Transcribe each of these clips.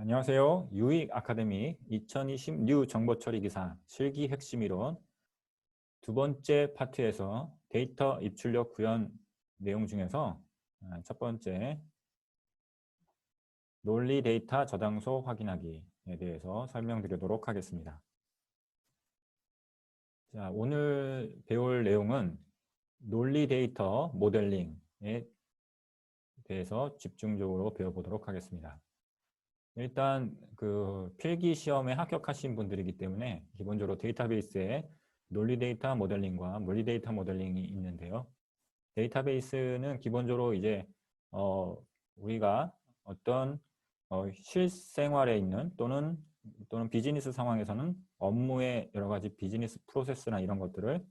안녕하세요. 유익 아카데미 2020 정보처리 기사 실기 핵심 이론 두 번째 파트에서 데이터 입출력 구현 내용 중에서 첫 번째 논리 데이터 저장소 확인하기에 대해서 설명드리도록 하겠습니다. 자, 오늘 배울 내용은 논리 데이터 모델링에 대해서 집중적으로 배워보도록 하겠습니다. 일단 그 필기 시험에 합격하신 분들이기 때문에 기본적으로 데이터베이스에 논리 데이터 모델링과 물리 데이터 모델링이 있는데요. 데이터베이스는 기본적으로 이제 우리가 어떤 실생활에 있는 또는 비즈니스 상황에서는 업무의 여러 가지 비즈니스 프로세스나 이런 것들을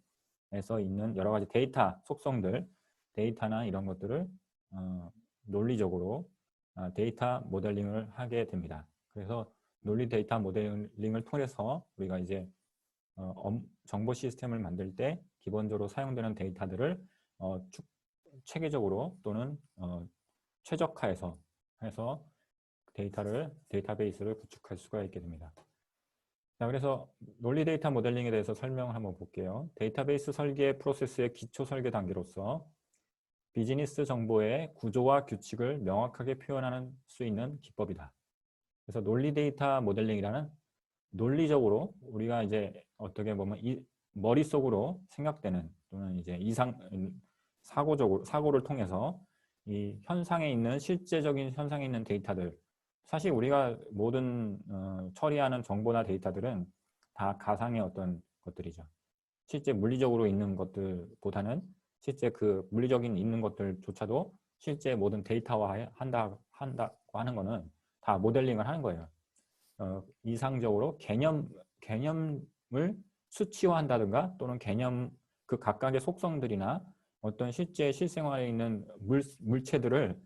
에서 있는 여러 가지 데이터 속성들, 데이터나 이런 것들을 논리적으로 데이터 모델링을 하게 됩니다. 그래서 논리 데이터 모델링을 통해서 우리가 이제 정보 시스템을 만들 때 기본적으로 사용되는 데이터들을 체계적으로 또는 최적화해서 데이터베이스를 구축할 수가 있게 됩니다. 자, 그래서 논리 데이터 모델링에 대해서 설명을 한번 볼게요. 데이터베이스 설계 프로세스의 기초 설계 단계로서 비즈니스 정보의 구조와 규칙을 명확하게 표현하는 수 있는 기법이다. 그래서 논리 데이터 모델링이라는 논리적으로 우리가 이제 어떻게 보면 머릿속으로 생각되는 또는 이제 사고를 통해서 이 현상에 있는 실제적인 현상에 있는 데이터들, 사실 우리가 모든 처리하는 정보나 데이터들은 다 가상의 어떤 것들이죠. 실제 물리적으로 있는 것들보다는 실제 그 물리적인 있는 것들조차도 실제 모든 데이터화 한다고 하는 거는 다 모델링을 하는 거예요. 이상적으로 개념을 수치화한다든가 또는 그 각각의 속성들이나 어떤 실생활에 있는 물체들을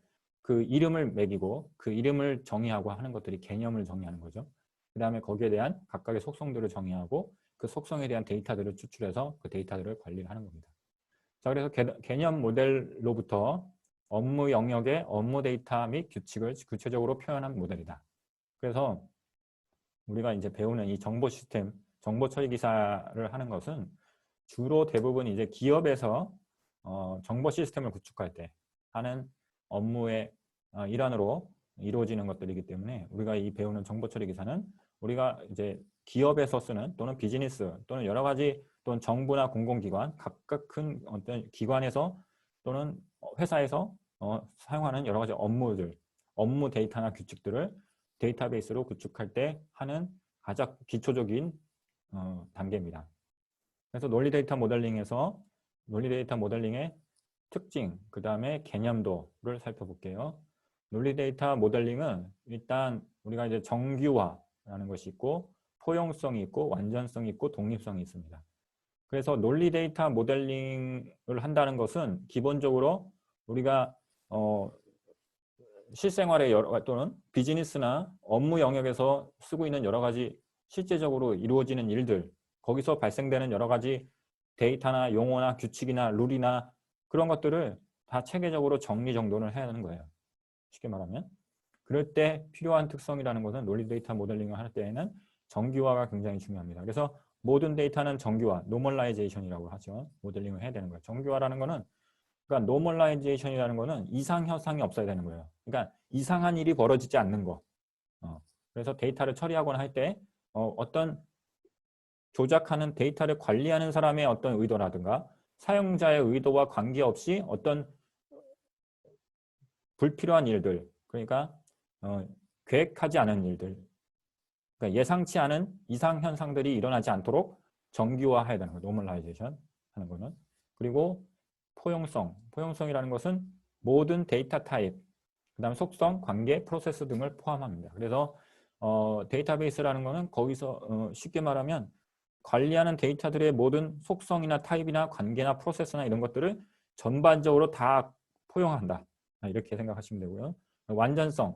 그 이름을 매기고 그 이름을 정의하고 하는 것들이 개념을 정의하는 거죠. 그 다음에 거기에 대한 각각의 속성들을 정의하고 그 속성에 대한 데이터들을 추출해서 그 데이터들을 관리를 하는 겁니다. 자, 그래서 개념 모델로부터 업무 영역의 업무 데이터 및 규칙을 구체적으로 표현한 모델이다. 그래서 우리가 이제 배우는 이 정보 시스템, 정보 처리 기사를 하는 것은 주로 대부분 이제 기업에서 정보 시스템을 구축할 때 하는 업무의 일환으로 이루어지는 것들이기 때문에 우리가 이 배우는 정보 처리 기사는 우리가 이제 기업에서 쓰는 또는 비즈니스 또는 여러 가지 또는 정부나 공공기관 각각 큰 어떤 기관에서 또는 회사에서 사용하는 여러 가지 업무들, 업무 데이터나 규칙들을 데이터베이스로 구축할 때 하는 가장 기초적인 단계입니다. 그래서 논리 데이터 모델링에서 논리 데이터 모델링의 특징, 그 다음에 개념도를 살펴볼게요. 논리 데이터 모델링은 일단 우리가 이제 정규화라는 것이 있고 포용성이 있고 완전성이 있고 독립성이 있습니다. 그래서 논리 데이터 모델링을 한다는 것은 기본적으로 우리가 실생활의 또는 비즈니스나 업무 영역에서 쓰고 있는 여러 가지 실제적으로 이루어지는 일들, 거기서 발생되는 여러 가지 데이터나 용어나 규칙이나 룰이나 그런 것들을 다 체계적으로 정리정돈을 해야 하는 거예요. 쉽게 말하면. 그럴 때 필요한 특성이라는 것은 논리 데이터 모델링을 할 때에는 정규화가 굉장히 중요합니다. 그래서 모든 데이터는 정규화, 노멀라이제이션이라고 하죠. 모델링을 해야 되는 거예요. 정규화라는 거는 그러니까 노멀라이제이션이라는 거는 이상 현상이 없어야 되는 거예요. 그러니까 이상한 일이 벌어지지 않는 거. 그래서 데이터를 처리하거나 할 때 어떤 조작하는 데이터를 관리하는 사람의 어떤 의도라든가 사용자의 의도와 관계없이 어떤 불필요한 일들, 그러니까 계획하지 않은 일들, 그러니까 예상치 않은 이상 현상들이 일어나지 않도록 정규화해야 되는 거예요. 노멀라이제이션 하는 거는. 그리고 포용성이라는 것은 모든 데이터 타입, 그 다음 속성, 관계, 프로세스 등을 포함합니다. 그래서 데이터베이스라는 거는 거기서 쉽게 말하면 관리하는 데이터들의 모든 속성이나 타입이나 관계나 프로세스나 이런 것들을 전반적으로 다 포용한다. 이렇게 생각하시면 되고요. 완전성,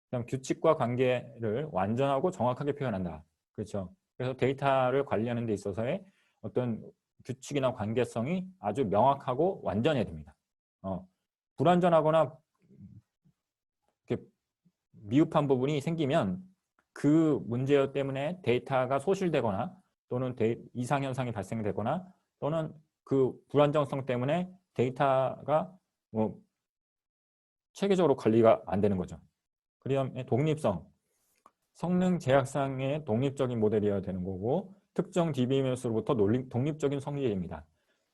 그다음 규칙과 관계를 완전하고 정확하게 표현한다. 그렇죠. 그래서 데이터를 관리하는 데 있어서의 어떤 규칙이나 관계성이 아주 명확하고 완전해야 됩니다. 불완전하거나 이렇게 미흡한 부분이 생기면 그 문제 때문에 데이터가 소실되거나 또는 이상현상이 발생되거나 또는 그 불안정성 때문에 데이터가 뭐 체계적으로 관리가 안 되는 거죠. 그다음에 독립성. 성능 제약상의 독립적인 모델이어야 되는 거고 특정 DBMS로부터 독립적인 성질입니다.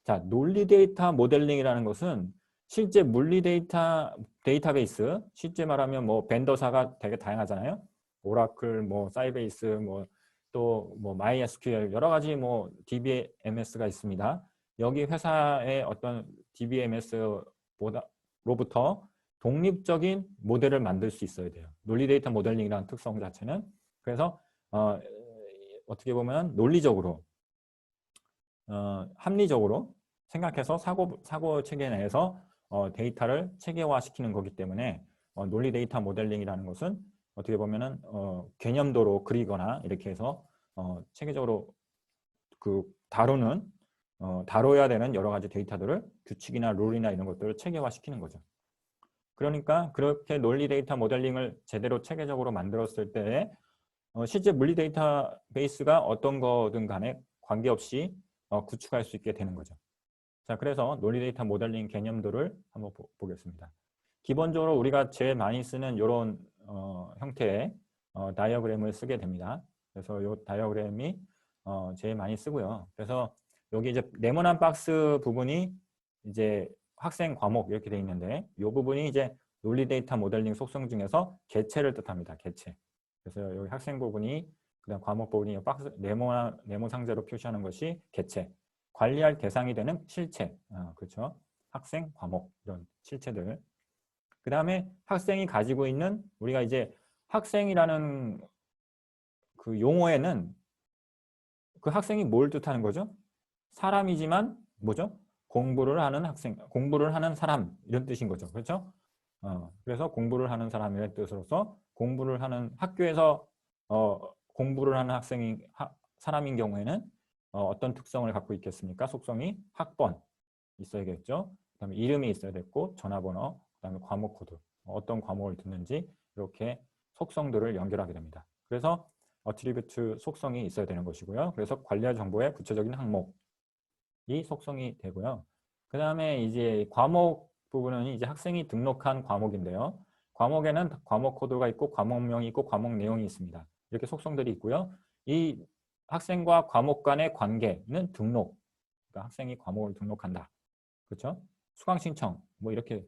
자, 논리 데이터 모델링이라는 것은 실제 물리 데이터베이스, 실제 말하면 뭐 벤더사가 되게 다양하잖아요. 오라클, 뭐 사이베이스, 뭐 또 뭐 MySQL 여러 가지 뭐 DBMS가 있습니다. 여기 회사의 어떤 DBMS로부터 독립적인 모델을 만들 수 있어야 돼요. 논리 데이터 모델링이라는 특성 자체는. 그래서 어떻게 보면 논리적으로 합리적으로 생각해서 사고 체계 내에서 데이터를 체계화시키는 거기 때문에 논리 데이터 모델링이라는 것은 어떻게 보면은 개념도로 그리거나 이렇게 해서 체계적으로 그 다뤄야 되는 여러 가지 데이터들을 규칙이나 룰이나 이런 것들을 체계화시키는 거죠. 그러니까 그렇게 논리 데이터 모델링을 제대로 체계적으로 만들었을 때 실제 물리 데이터베이스가 어떤 거든 간에 관계없이 구축할 수 있게 되는 거죠. 자, 그래서 논리 데이터 모델링 개념들을 한번 보겠습니다. 기본적으로 우리가 제일 많이 쓰는 이런 형태의 다이어그램을 쓰게 됩니다. 그래서 이 다이어그램이 제일 많이 쓰고요. 그래서 여기 이제 네모난 박스 부분이 이제 학생 과목 이렇게 돼 있는데 이 부분이 이제 논리 데이터 모델링 속성 중에서 개체를 뜻합니다. 개체. 그래서 여기 학생 부분이 그다음 과목 부분이 박스 네모 상자로 표시하는 것이 개체. 관리할 대상이 되는 실체. 그렇죠. 학생, 과목 이런 실체들. 그다음에 학생이 가지고 있는 우리가 이제 학생이라는 그 용어에는 그 학생이 뭘 뜻하는 거죠? 사람이지만 뭐죠? 공부를 하는 학생, 공부를 하는 사람 이런 뜻인 거죠. 그렇죠? 그래서 공부를 하는 사람이라는 뜻으로서 공부를 하는 학교에서 공부를 하는 사람인 경우에는 어떤 특성을 갖고 있겠습니까? 속성이 학번 있어야겠죠. 그다음에 이름이 있어야 됐고 전화번호, 그다음에 과목 코드, 어떤 과목을 듣는지 이렇게 속성들을 연결하게 됩니다. 그래서 어트리뷰트 속성이 있어야 되는 것이고요. 그래서 관리할 정보의 구체적인 항목이 속성이 되고요. 그 다음에 이제 과목 부분은 이제 학생이 등록한 과목인데요. 과목에는 과목 코드가 있고 과목명이 있고 과목 내용이 있습니다. 이렇게 속성들이 있고요. 이 학생과 과목 간의 관계는 등록. 그러니까 학생이 과목을 등록한다. 그렇죠? 수강 신청 뭐 이렇게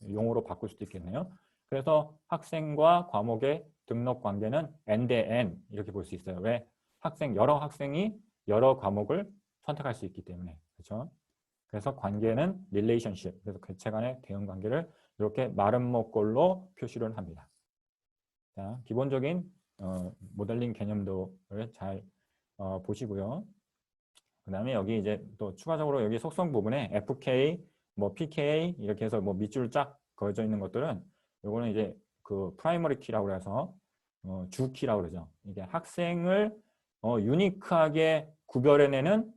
용어로 바꿀 수도 있겠네요. 그래서 학생과 과목의 등록 관계는 N 대 N 이렇게 볼 수 있어요. 왜? 여러 학생이 여러 과목을 선택할 수 있기 때문에. 그렇죠? 그래서 관계는 relationship. 그래서 개체 간의 대응 관계를 이렇게 마름모꼴로 표시를 합니다. 자, 기본적인 모델링 개념도를 잘 보시고요. 그 다음에 여기 이제 또 추가적으로 여기 속성 부분에 FK, 뭐 PK 이렇게 해서 뭐 밑줄 쫙 그어져 있는 것들은 요거는 이제 그 프라이머리 키라고 해서 주 키라고 그러죠. 이게 학생을 유니크하게 구별해내는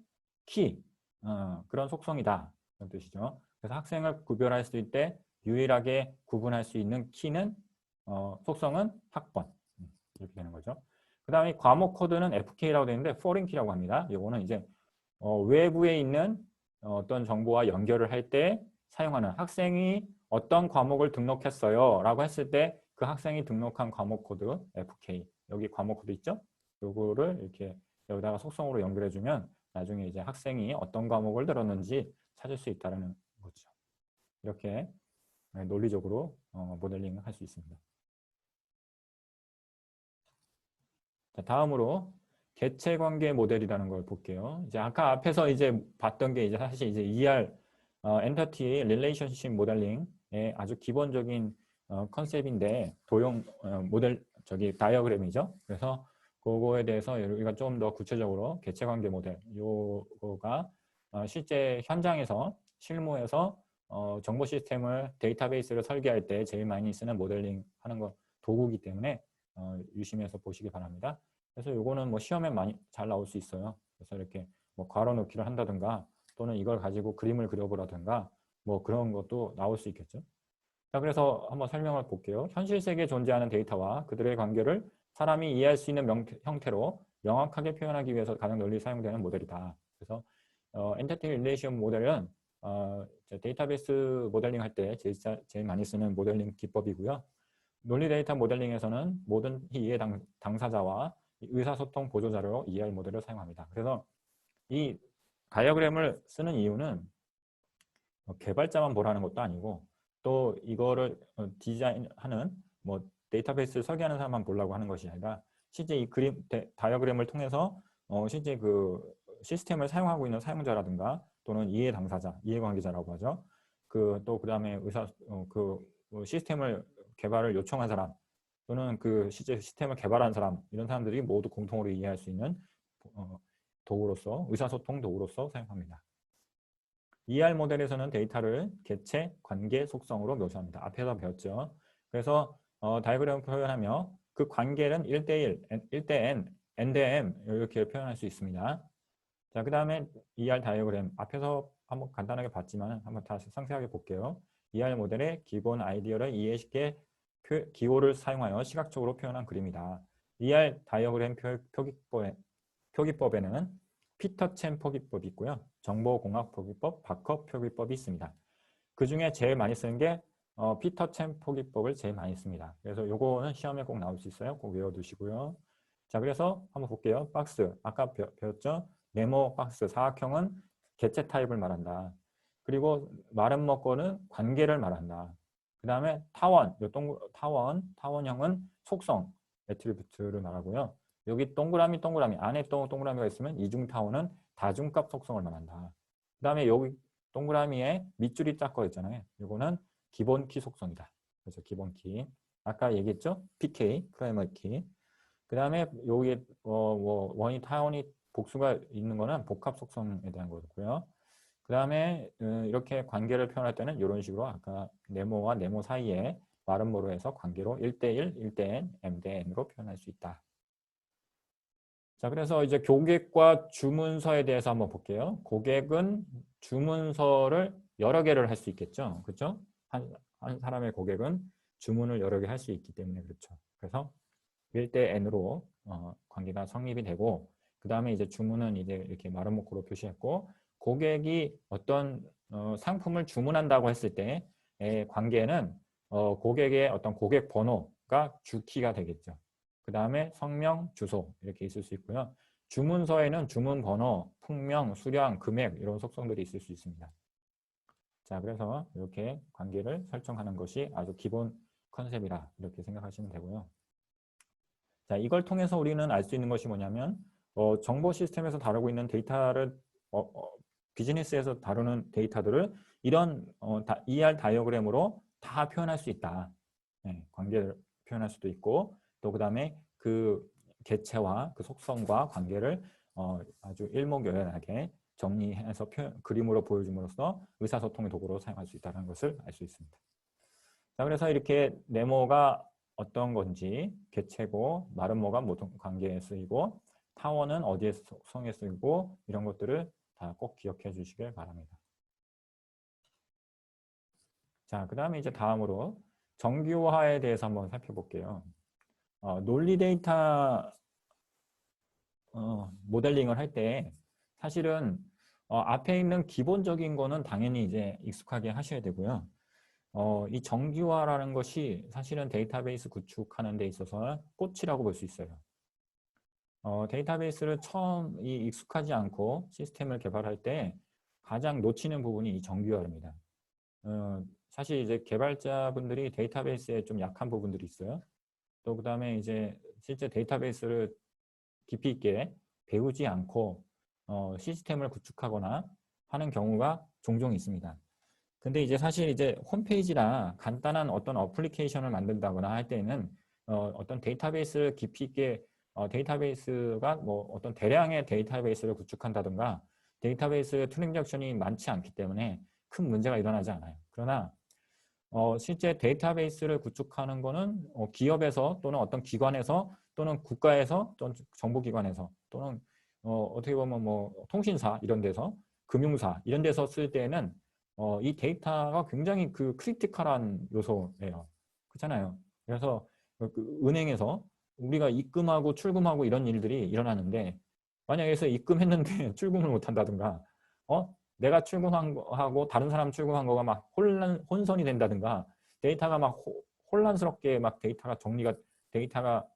키 그런 속성이다 그런 뜻이죠. 그래서 학생을 구별할 수 있을 때 유일하게 구분할 수 있는 키는 속성은 학번 이렇게 되는 거죠. 그 다음에 과목 코드는 FK라고 되어 있는데 foreign key라고 합니다. 요거는 이제 외부에 있는 어떤 정보와 연결을 할 때 사용하는 학생이 어떤 과목을 등록했어요 라고 했을 때 그 학생이 등록한 과목 코드 FK 여기 과목 코드 있죠? 요거를 이렇게 여기다가 속성으로 연결해 주면 나중에 이제 학생이 어떤 과목을 들었는지 찾을 수 있다는 거죠. 이렇게 논리적으로 모델링을 할 수 있습니다. 자, 다음으로 개체 관계 모델이라는 걸 볼게요. 이제 아까 앞에서 이제 봤던 게 이제 사실 이제 ER Entity Relationship Modeling의 아주 기본적인 컨셉인데 도형 모델 다이어그램이죠. 그래서 그거에 대해서 우리가 좀 더 구체적으로 개체 관계 모델 요거가 실제 현장에서 실무에서 정보 시스템을 데이터베이스를 설계할 때 제일 많이 쓰는 모델링 하는 거 도구이기 때문에 유심해서 보시기 바랍니다. 그래서 요거는 뭐 시험에 많이 잘 나올 수 있어요. 그래서 이렇게 뭐 괄호 넣기를 한다든가 또는 이걸 가지고 그림을 그려보라든가 뭐 그런 것도 나올 수 있겠죠. 자, 그래서 한번 설명을 볼게요. 현실 세계에 존재하는 데이터와 그들의 관계를 사람이 이해할 수 있는 형태로 명확하게 표현하기 위해서 가장 널리 사용되는 모델이다. 그래서 엔티티 릴레이션 모델은 데이터베이스 모델링 할 때 제일 많이 쓰는 모델링 기법이고요. 논리 데이터 모델링에서는 모든 이해 당사자와 의사소통 보조자료로 이해할 모델을 사용합니다. 그래서 이 다이어그램을 쓰는 이유는 개발자만 보라는 것도 아니고 또 이거를 디자인하는 뭐 데이터베이스 설계하는 사람만 보려고 하는 것이 아니라 실제 이 다이어그램을 통해서 실제 그 시스템을 사용하고 있는 사용자라든가 또는 이해 당사자, 이해관계자라고 하죠. 그다음에 시스템을 개발을 요청한 사람 또는 그 실제 시스템을 개발한 사람 이런 사람들이 모두 공통으로 이해할 수 있는 도구로서 의사소통 도구로서 사용합니다. ER 모델에서는 데이터를 개체, 관계, 속성으로 묘사합니다. 앞에서 배웠죠. 그래서 다이어그램을 표현하며 그 관계는 1대1, 1대 n, n대 m 이렇게 표현할 수 있습니다. 자, 그 다음에 ER 다이어그램 앞에서 한번 간단하게 봤지만 한번 다시 상세하게 볼게요. ER 모델의 기본 아이디어를 이해쉽게 기호를 사용하여 시각적으로 표현한 그림이다. ER 다이어그램 표기법에는 피터첸 표기법이 있고요. 정보공학 표기법, 바커 표기법이 있습니다. 그 중에 제일 많이 쓰는 게 피터첸 표기법을 제일 많이 씁니다. 그래서 요거는 시험에 꼭 나올 수 있어요. 꼭 외워두시고요. 자, 그래서 한번 볼게요. 박스, 아까 배웠죠? 네모 박스, 사각형은 개체 타입을 말한다. 그리고 마른 먹거는 관계를 말한다. 그 다음에 타원, 타원형은 속성, 애트리뷰트를 말하고요. 여기 동그라미 안에 동그라미가 있으면 이중타원은 다중값 속성을 말한다. 그 다음에 여기 동그라미에 밑줄이 짝거 있잖아요. 이거는 기본키 속성이다. 그래서 기본키. 아까 얘기했죠? PK, 프라이머리 키. 그 다음에 여기 원이 타원이 복수가 있는 거는 복합 속성에 대한 거고요. 그 다음에 이렇게 관계를 표현할 때는 이런 식으로 아까 네모와 네모 사이에 마름모로 해서 관계로 1대1, 1대 n, m대 n으로 표현할 수 있다. 자, 그래서 이제 고객과 주문서에 대해서 한번 볼게요. 고객은 주문서를 여러 개를 할 수 있겠죠. 그렇죠? 한 사람의 고객은 주문을 여러 개 할 수 있기 때문에 그렇죠. 그래서 1대 n으로 관계가 성립이 되고 그 다음에 이제 주문은 이제 이렇게 마름모코로 표시했고 고객이 어떤 상품을 주문한다고 했을 때의 관계는 고객의 어떤 고객 번호가 주키가 되겠죠. 그 다음에 성명, 주소 이렇게 있을 수 있고요. 주문서에는 주문 번호, 품명, 수량, 금액 이런 속성들이 있을 수 있습니다. 자, 그래서 이렇게 관계를 설정하는 것이 아주 기본 컨셉이라 이렇게 생각하시면 되고요. 자, 이걸 통해서 우리는 알 수 있는 것이 뭐냐면 정보 시스템에서 다루고 있는 데이터를 비즈니스에서 다루는 데이터들을 이런 ER 다이어그램으로 다 표현할 수 있다. 네, 관계를 표현할 수도 있고 또 그 다음에 그 개체와 그 속성과 관계를 아주 일목요연하게 정리해서 그림으로 보여줌으로써 의사소통의 도구로 사용할 수 있다는 것을 알 수 있습니다. 자, 그래서 이렇게 네모가 어떤 건지 개체고 마름모가 모든 관계에 쓰이고 타원은 어디에 속성에 쓰이고 이런 것들을 다 꼭 기억해 주시길 바랍니다. 자, 그 다음에 이제 다음으로 정규화에 대해서 한번 살펴볼게요. 논리 데이터 모델링을 할 때 사실은 앞에 있는 기본적인 거는 당연히 이제 익숙하게 하셔야 되고요. 이 정규화라는 것이 사실은 데이터베이스 구축하는 데 있어서 꽃이라고 볼 수 있어요. 데이터베이스를 처음 익숙하지 않고 시스템을 개발할 때 가장 놓치는 부분이 이 정규화입니다. 사실 이제 개발자분들이 데이터베이스에 좀 약한 부분들이 있어요. 또 그 다음에 이제 실제 데이터베이스를 깊이 있게 배우지 않고 시스템을 구축하거나 하는 경우가 종종 있습니다. 근데 이제 사실 이제 홈페이지나 간단한 어떤 어플리케이션을 만든다거나 할 때는 어떤 데이터베이스를 깊이 있게 데이터베이스가 뭐 어떤 대량의 데이터베이스를 구축한다든가 데이터베이스 트랜잭션이 많지 않기 때문에 큰 문제가 일어나지 않아요. 그러나 실제 데이터베이스를 구축하는 거는 기업에서 또는 어떤 기관에서 또는 국가에서 또는 정부기관에서 또는 어떻게 보면 뭐 통신사 이런 데서 금융사 이런 데서 쓸 때는 이 데이터가 굉장히 그 크리티컬한 요소예요. 그렇잖아요. 그래서 그 은행에서 우리가 입금하고 출금하고 이런 일들이 일어나는데 만약에 해서 입금했는데 출금을 못 한다든가 내가 출금한 거하고 다른 사람 출금한 거가 막 혼선이 된다든가 데이터가 막 혼란스럽게 막 데이터가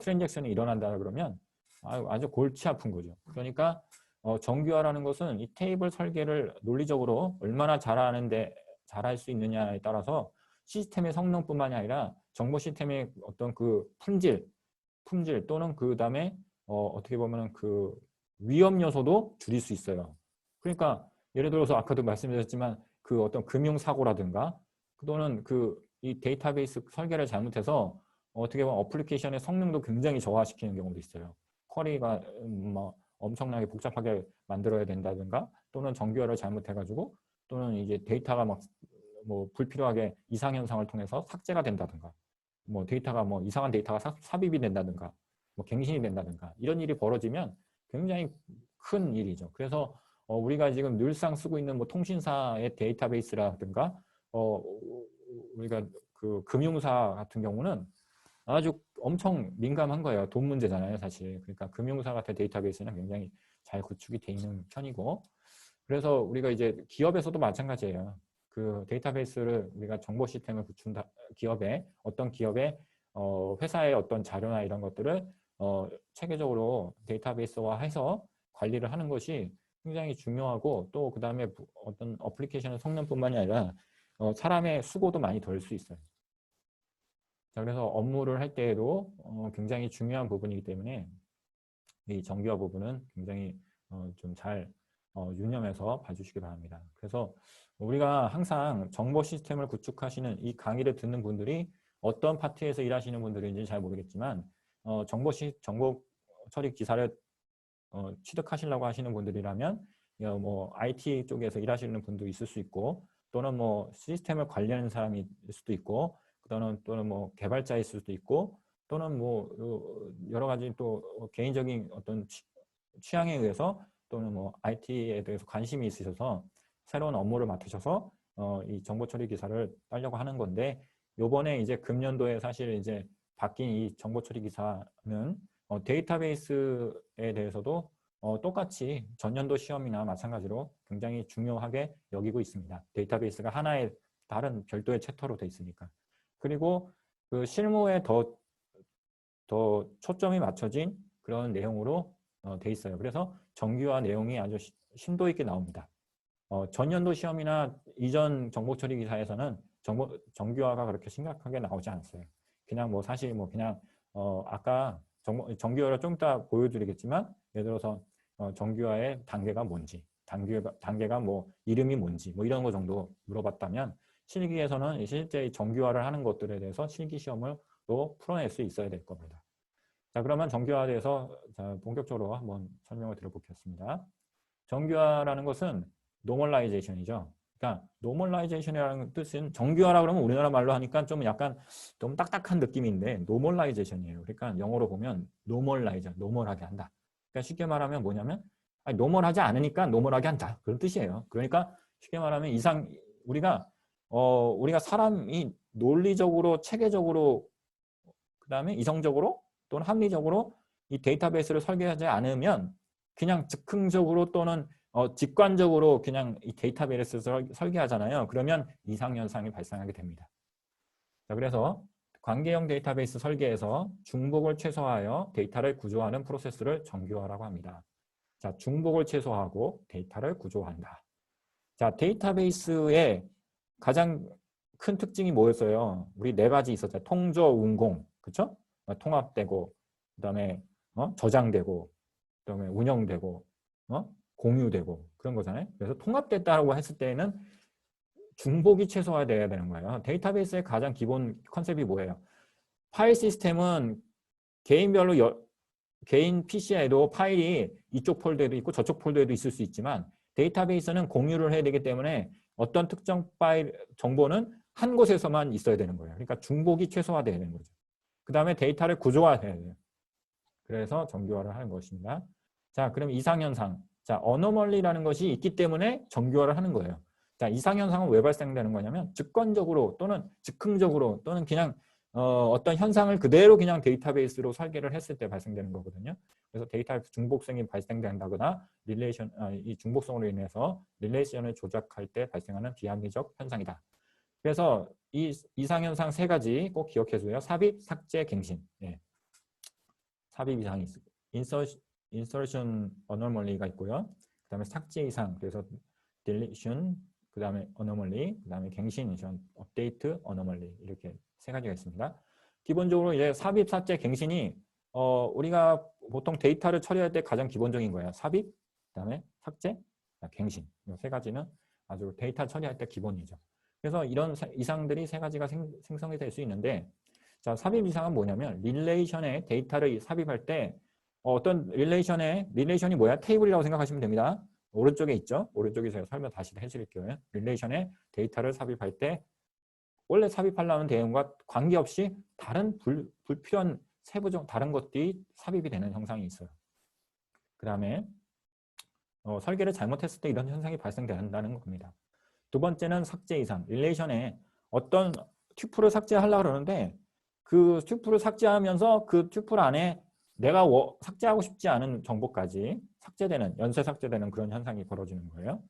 트랜잭션이 일어난다 그러면 아주 골치 아픈 거죠. 그러니까 정규화라는 것은 이 테이블 설계를 논리적으로 얼마나 잘할 수 있느냐에 따라서 시스템의 성능뿐만이 아니라 정보 시스템의 어떤 그 품질 또는 그 다음에 어떻게 보면 그 위험 요소도 줄일 수 있어요. 그러니까 예를 들어서 아까도 말씀드렸지만 그 어떤 금융 사고라든가 또는 이 데이터베이스 설계를 잘못해서 어떻게 보면 어플리케이션의 성능도 굉장히 저하시키는 경우도 있어요. 쿼리가 뭐 엄청나게 복잡하게 만들어야 된다든가 또는 정규화를 잘못해가지고 또는 이제 데이터가 막 뭐 불필요하게 이상 현상을 통해서 삭제가 된다든가 뭐 데이터가 뭐 이상한 데이터가 삽입이 된다든가 뭐 갱신이 된다든가 이런 일이 벌어지면 굉장히 큰 일이죠. 그래서 우리가 지금 늘상 쓰고 있는 뭐 통신사의 데이터베이스라든가 우리가 그 금융사 같은 경우는 아주 엄청 민감한 거예요. 돈 문제잖아요, 사실. 그러니까 금융사 같은 데이터베이스는 굉장히 잘 구축이 돼 있는 편이고 그래서 우리가 이제 기업에서도 마찬가지예요. 그 데이터베이스를 우리가 정보 시스템을 구춘다 어떤 기업의 회사의 어떤 자료나 이런 것들을 체계적으로 데이터베이스화해서 관리를 하는 것이 굉장히 중요하고 또 그 다음에 어떤 어플리케이션의 성능뿐만이 아니라 사람의 수고도 많이 덜 수 있어요. 자, 그래서 업무를 할 때에도 굉장히 중요한 부분이기 때문에 이 정규화 부분은 굉장히 좀 잘 유념해서 봐주시기 바랍니다. 그래서 우리가 항상 정보 시스템을 구축하시는 이 강의를 듣는 분들이 어떤 파트에서 일하시는 분들인지 잘 모르겠지만 정보 처리 기사를 취득하시려고 하시는 분들이라면 뭐 IT 쪽에서 일하시는 분도 있을 수 있고 또는 뭐 시스템을 관리하는 사람일 수도 있고 또는 뭐 개발자일 수도 있고 또는 뭐 여러 가지 또 개인적인 어떤 취향에 의해서 또는 뭐 IT에 대해서 관심이 있으셔서 새로운 업무를 맡으셔서 이 정보 처리 기사를 따려고 하는 건데 요번에 이제 금년도에 사실 이제 바뀐 이 정보 처리 기사는 데이터베이스에 대해서도 똑같이 전년도 시험이나 마찬가지로 굉장히 중요하게 여기고 있습니다. 데이터베이스가 하나의 다른 별도의 챕터로 돼 있으니까. 그리고 그 실무에 더 초점이 맞춰진 그런 내용으로 돼 있어요. 그래서 정규화 내용이 아주 심도 있게 나옵니다. 전년도 시험이나 이전 정보 처리 기사에서는 정규화가 그렇게 심각하게 나오지 않았어요. 그냥 뭐 사실 뭐 그냥 아까 정규화를 좀 이따 보여드리겠지만 예를 들어서 정규화의 단계가 뭔지 단계가 뭐 이름이 뭔지 뭐 이런 거 정도 물어봤다면 실기에서는 실제 정규화를 하는 것들에 대해서 실기 시험을 또 풀어낼 수 있어야 될 겁니다. 자, 그러면 정규화에 대해서 본격적으로 한번 설명을 드려보겠습니다. 정규화라는 것은 노멀라이제이션이죠. 그러니까 노멀라이제이션이라는 뜻은 정규화라 그러면 우리나라 말로 하니까 좀 약간 좀 딱딱한 느낌인데 노멀라이제이션이에요. 그러니까 영어로 보면 노멀하게 한다. 그러니까 쉽게 말하면 뭐냐면 노멀하지 않으니까 노멀하게 한다. 그런 뜻이에요. 그러니까 쉽게 말하면 우리가 사람이 논리적으로 체계적으로 그다음에 이성적으로 또는 합리적으로 이 데이터베이스를 설계하지 않으면 그냥 즉흥적으로 또는 직관적으로 그냥 이 데이터베이스를 설계하잖아요. 그러면 이상현상이 발생하게 됩니다. 자, 그래서 관계형 데이터베이스 설계에서 중복을 최소화하여 데이터를 구조하는 프로세스를 정규화라고 합니다. 자, 중복을 최소화하고 데이터를 구조한다. 자, 데이터베이스의 가장 큰 특징이 뭐였어요? 우리 네 가지 있었죠. 통조, 운공, 그렇죠? 통합되고, 그다음에 저장되고, 그다음에 운영되고, 공유되고 그런 거잖아요. 그래서 통합됐다고 했을 때는 중복이 최소화돼야 되는 거예요. 데이터베이스의 가장 기본 컨셉이 뭐예요? 파일 시스템은 개인별로 개인 PC에도 파일이 이쪽 폴더에도 있고 저쪽 폴더에도 있을 수 있지만 데이터베이스는 공유를 해야 되기 때문에 어떤 특정 파일 정보는 한 곳에서만 있어야 되는 거예요. 그러니까 중복이 최소화돼야 되는 거죠. 그 다음에 데이터를 구조화해야 돼요. 그래서 정규화를 하는 것입니다. 자, 그럼 이상현상. 자, 어노멀리라는 것이 있기 때문에 정규화를 하는 거예요. 자, 이상현상은 왜 발생되는 거냐면 직관적으로 또는 즉흥적으로 또는 그냥 어떤 현상을 그대로 그냥 데이터베이스로 설계를 했을 때 발생되는 거거든요. 그래서 데이터 중복성이 발생된다거나 이 중복성으로 인해서 릴레이션을 조작할 때 발생하는 비합리적 현상이다. 그래서 이 이상현상 세 가지 꼭 기억해주세요. 삽입, 삭제, 갱신. 예. 삽입 이상이 있고 insertion anomaly가 있고요. 그 다음에 삭제 이상, 그래서 deletion, 그 다음에 anomaly, 그 다음에 갱신, update anomaly 이렇게 세 가지가 있습니다. 기본적으로 이제 삽입, 삭제, 갱신이 우리가 보통 데이터를 처리할 때 가장 기본적인 거예요. 삽입, 그 다음에 삭제, 갱신. 이 세 가지는 아주 데이터 처리할 때 기본이죠. 그래서 이런 이상들이 세 가지가 생성이 될 수 있는데, 자, 삽입 이상은 뭐냐면 릴레이션에 데이터를 삽입할 때 어떤 릴레이션이 뭐야? 테이블이라고 생각하시면 됩니다. 오른쪽에 있죠? 오른쪽에 제가 설명 다시 해드릴게요. 릴레이션에 데이터를 삽입할 때 원래 삽입하려는 내용과 관계없이 다른 불필요한 세부적 다른 것들이 삽입이 되는 현상이 있어요. 그 다음에 설계를 잘못했을 때 이런 현상이 발생된다는 겁니다. 두 번째는 삭제 이상. 릴레이션에 어떤 튜플을 삭제하려고 그러는데 그 튜플을 삭제하면서 그 튜플 안에 내가 삭제하고 싶지 않은 정보까지 연쇄 삭제되는 그런 현상이 벌어지는 거예요.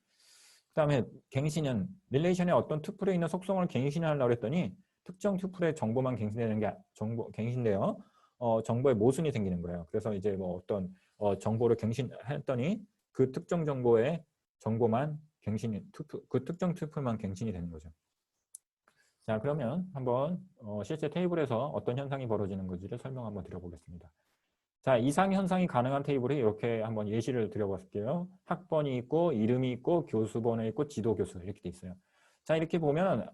그 다음에 갱신은 릴레이션에 어떤 튜플에 있는 속성을 갱신하려고 했더니 특정 튜플의 정보만 갱신되는 게 갱신돼요. 정보의 모순이 생기는 거예요. 그래서 이제 뭐 어떤 정보를 갱신했더니 그 특정 정보의 정보만 그 특정 튜플만 갱신이 되는 거죠. 자, 그러면 한번 실제 테이블에서 어떤 현상이 벌어지는 건지를 설명 한번 드려보겠습니다. 자, 이상 현상이 가능한 테이블이 이렇게 한번 예시를 드려볼게요. 학번이 있고 이름이 있고 교수 번호 있고 지도 교수 이렇게 돼 있어요. 자, 이렇게 보면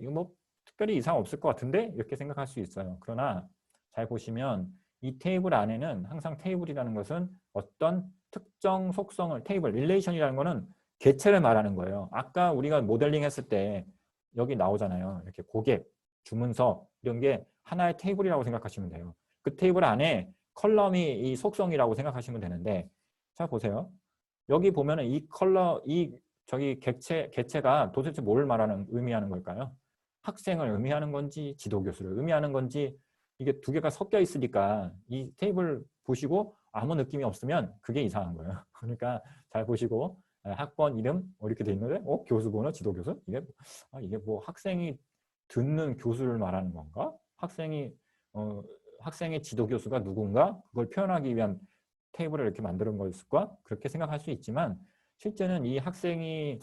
이거 뭐 특별히 이상 없을 것 같은데 이렇게 생각할 수 있어요. 그러나 잘 보시면 이 테이블 안에는 항상 테이블이라는 것은 어떤 특정 속성을 릴레이션이라는 거는 개체를 말하는 거예요. 아까 우리가 모델링 했을 때 여기 나오잖아요. 이렇게 고객, 주문서 이런 게 하나의 테이블이라고 생각하시면 돼요. 그 테이블 안에 컬럼이 이 속성이라고 생각하시면 되는데, 자 보세요. 여기 보면은 저기 개체가 도대체 뭘 의미하는 걸까요? 학생을 의미하는 건지 지도교수를 의미하는 건지 이게 두 개가 섞여 있으니까 이 테이블 보시고 아무 느낌이 없으면 그게 이상한 거예요. 그러니까 잘 보시고 학번 이름 이렇게 돼 있는데 교수 번호 지도교수 이게 뭐 학생이 듣는 교수를 말하는 건가? 학생의 지도교수가 누군가? 그걸 표현하기 위한 테이블을 이렇게 만드는 것일까? 그렇게 생각할 수 있지만 실제는 이 학생이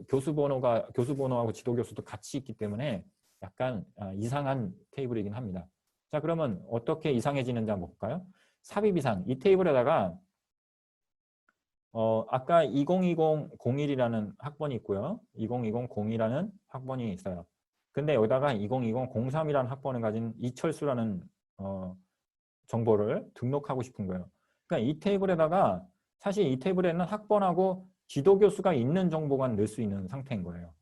교수 번호하고 지도교수도 같이 있기 때문에 약간 이상한 테이블이긴 합니다. 자, 그러면 어떻게 이상해지는지 한번 볼까요? 삽입 이상. 이 테이블에다가 아까 2020-01이라는 학번이 있고요. 2020-02라는 학번이 있어요. 근데 여기다가 2020-03이라는 학번을 가진 이철수라는 정보를 등록하고 싶은 거예요. 그러니까 이 테이블에다가 사실 이 테이블에는 학번하고 지도교수가 있는 정보만 넣을 수 있는 상태인 거예요.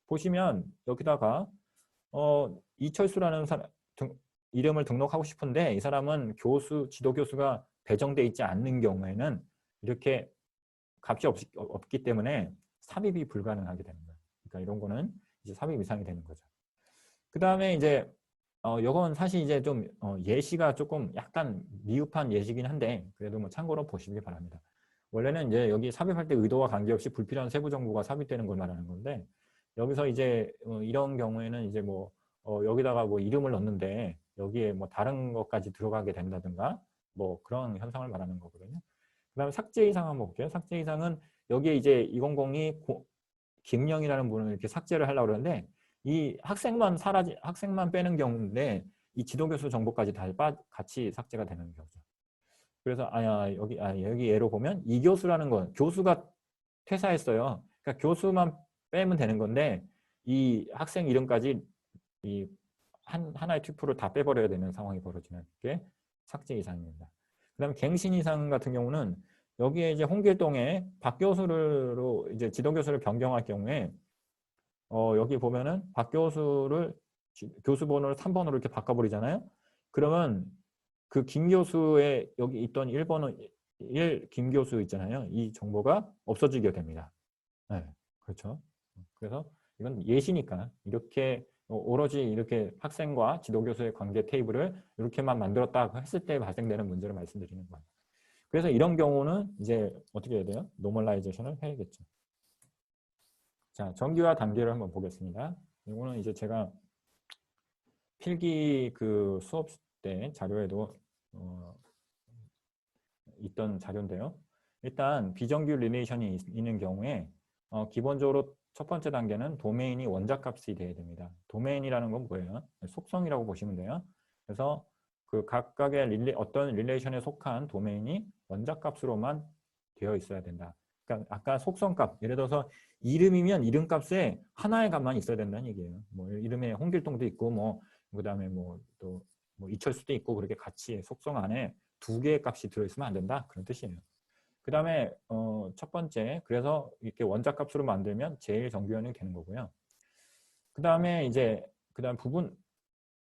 보시면 여기다가 이철수라는 이름을 등록하고 싶은데 이 사람은 지도교수가 배정돼 있지 않는 경우에는 이렇게 값이 없기 때문에 삽입이 불가능하게 되는 거예요. 그러니까 이런 거는 이제 삽입 이상이 되는 거죠. 그 다음에 이제 이건 사실 이제 좀 예시가 조금 약간 미흡한 예시긴 한데 그래도 뭐 참고로 보시기 바랍니다. 원래는 이제 여기 삽입할 때 의도와 관계없이 불필요한 세부 정보가 삽입되는 걸 말하는 건데 여기서 이제 이런 경우에는 이제 뭐 여기다가 뭐 이름을 넣는데 여기에 뭐 다른 것까지 들어가게 된다든가 뭐 그런 현상을 말하는 거거든요. 그 다음에 삭제 이상 한번 볼게요. 삭제 이상은 여기에 이제 2002 김영이라는 분을 이렇게 삭제를 하려고 그러는데 이 학생만 빼는 경우인데 이 지도교수 정보까지 다 같이 삭제가 되는 경우죠. 그래서 여기 예로 보면 이 교수라는 건 교수가 퇴사했어요. 그러니까 교수만 빼면 되는 건데 이 학생 이름까지 이 하나의 튜플을 다 빼버려야 되는 상황이 벌어지는 게 삭제 이상입니다. 그다음에 갱신 이상 같은 경우는 여기에 이제 홍길동에 박 교수로 이제 지도교수를 변경할 경우에 여기 보면은 박 교수를 교수 번호를 3번으로 이렇게 바꿔버리잖아요. 그러면 그 김 교수의 여기 있던 1번호 1 김 교수 있잖아요. 이 정보가 없어지게 됩니다. 네, 그렇죠. 그래서 이건 예시니까 이렇게 오로지 이렇게 학생과 지도교수의 관계 테이블을 이렇게만 만들었다 했을 때 발생되는 문제를 말씀드리는 거예요. 그래서 이런 경우는 이제 어떻게 해야 돼요? 노멀라이제이션을 해야겠죠. 자, 정규와 단계를 한번 보겠습니다. 이거는 이제 제가 필기 그 수업 때 자료에도 있던 자료인데요. 일단 비정규 릴레이션이 있는 경우에 기본적으로 첫 번째 단계는 도메인이 원자값이 돼야 됩니다. 도메인이라는 건 뭐예요? 속성이라고 보시면 돼요. 그래서 그 각각의 어떤 릴레이션에 속한 도메인이 원자값으로만 되어 있어야 된다. 그러니까 아까 속성값, 예를 들어서 이름이면 이름값에 하나의 값만 있어야 된다는 얘기예요. 뭐 이름에 홍길동도 있고 뭐 그다음에 뭐 또 뭐 이철수도 있고 그렇게 같이 속성 안에 두 개의 값이 들어있으면 안 된다. 그런 뜻이에요. 그 다음에 첫 번째, 그래서 이렇게 원자값으로 만들면 제일 정규현이 되는 거고요. 그 다음에 이제 그다음 부분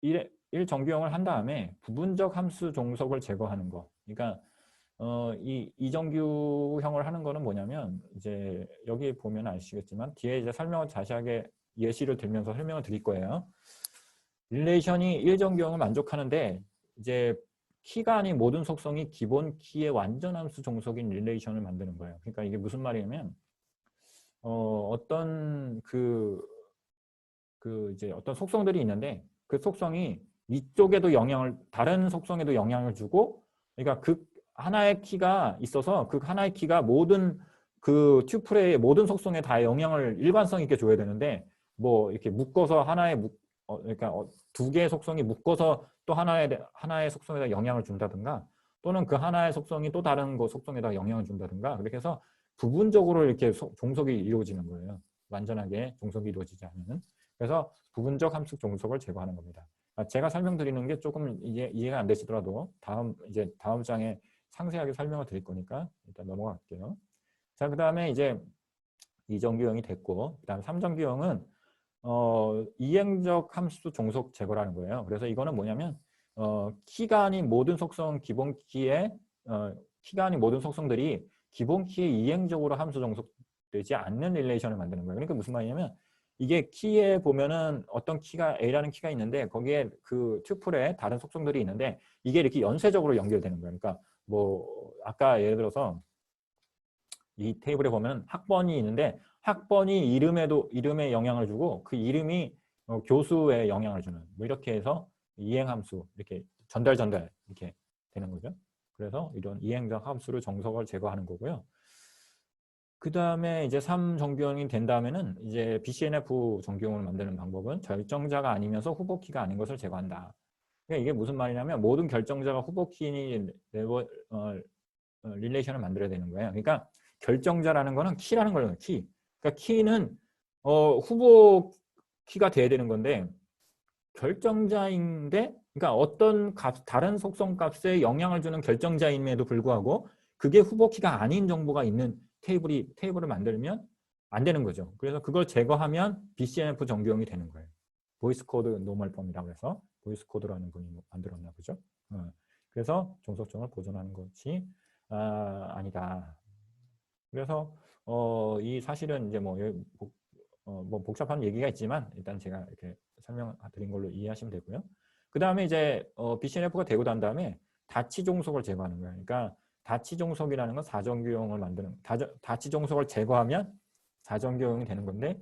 1 정규형을 한 다음에 부분적 함수 종속을 제거하는 거. 그러니까 이 이정규형을 하는 거는 뭐냐면 이제 여기 보면 아시겠지만 뒤에 이제 설명을 자세하게 예시를 들면서 설명을 드릴 거예요. 릴레이션이 1정규형을 만족하는데 이제 키가 아닌 모든 속성이 기본 키의 완전함수 종속인 릴레이션을 만드는 거예요. 그러니까 이게 무슨 말이냐면 어떤 이제 어떤 속성들이 있는데 그 속성이 이쪽에도 다른 속성에도 영향을 주고, 그러니까 그 하나의 키가 있어서 그 하나의 키가 모든 그 튜플의 모든 속성에 다 영향을 일관성 있게 줘야 되는데, 뭐 이렇게 묶어서 그러니까 두 개의 속성이 묶어서 또 하나의 속성에다 영향을 준다든가, 또는 그 하나의 속성이 또 다른 거 속성에다 영향을 준다든가, 그렇게 해서 부분적으로 이렇게 종속이 이루어지는 거예요. 완전하게 종속이 이루어지지 않는. 그래서 부분적 함수 종속을 제거하는 겁니다. 제가 설명드리는 게 조금 이해가 안 되시더라도 다음 장에 상세하게 설명을 드릴 거니까 일단 넘어갈게요. 자, 그 다음에 이제 이정규형이 됐고, 그 다음 3정규형은 이행적 함수 종속 제거라는 거예요. 그래서 이거는 뭐냐면 키가 아닌 모든 속성 기본 키에 키가 아닌 모든 속성들이 기본 키에 이행적으로 함수 종속되지 않는 릴레이션을 만드는 거예요. 그러니까 무슨 말이냐면 이게 키에 보면은 어떤 키가 A라는 키가 있는데 거기에 그 튜플에 다른 속성들이 있는데 이게 이렇게 연쇄적으로 연결되는 거예요. 그러니까 뭐 아까 예를 들어서 이 테이블에 보면 학번이 있는데 학번이 이름에 영향을 주고 그 이름이 교수에 영향을 주는 뭐 이렇게 해서 이행함수 이렇게 전달 이렇게 되는 거죠. 그래서 이런 이행적 함수를 정석을 제거하는 거고요. 그 다음에 이제 3정규형이 된 다음에는 이제 BCNF 정규형을 만드는 방법은 결정자가 아니면서 후보키가 아닌 것을 제거한다. 그러니까 이게 무슨 말이냐면 모든 결정자가 후보키 릴레이션을 만들어야 되는 거예요. 그러니까 결정자라는 거는 키라는 거예요. 키. 그러니까 키는 후보 키가 돼야 되는 건데 결정자인데, 그러니까 어떤 다른 속성 값에 영향을 주는 결정자임에도 불구하고 그게 후보 키가 아닌 정보가 있는 테이블을 만들면 안 되는 거죠. 그래서 그걸 제거하면 BCNF 정규형이 되는 거예요. 보이스 코드 노멀 펌이라고 해서 보이스 코드라는 분이 만들었나 보죠. 그래서 종속성을 보존하는 것이 아니다. 그래서 이 사실은 이제 뭐 복잡한 얘기가 있지만 일단 제가 이렇게 설명드린 걸로 이해하시면 되고요. 그 다음에 이제 BCNF가 되고 난 다음에 다치 종속을 제거하는 거예요. 그러니까 다치 종속이라는 건 4정규형을 만드는, 다치 종속을 제거하면 4정규형이 되는 건데,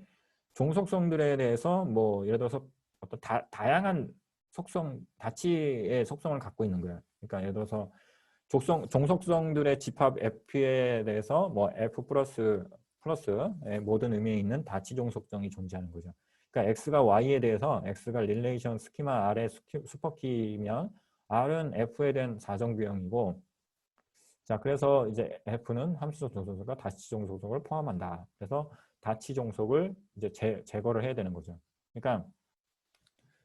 종속성들에 대해서 뭐 예를 들어서 어떤 다양한 다치의 속성을 갖고 있는 거예요. 그러니까 예를 들어서 종속성들의 집합 F에 대해서 뭐 F 플러스의 모든 의미에 있는 다치 종속성이 존재하는 거죠. 그러니까 X가 Y에 대해서 X가 릴레이션 스키마 R의 슈퍼키면 R은 F에 대한 4정규형이고, 자, 그래서 이제 F는 함수적 종속과 다치 종속을 포함한다. 그래서 다치 종속을 이제 제거를 해야 되는 거죠. 그러니까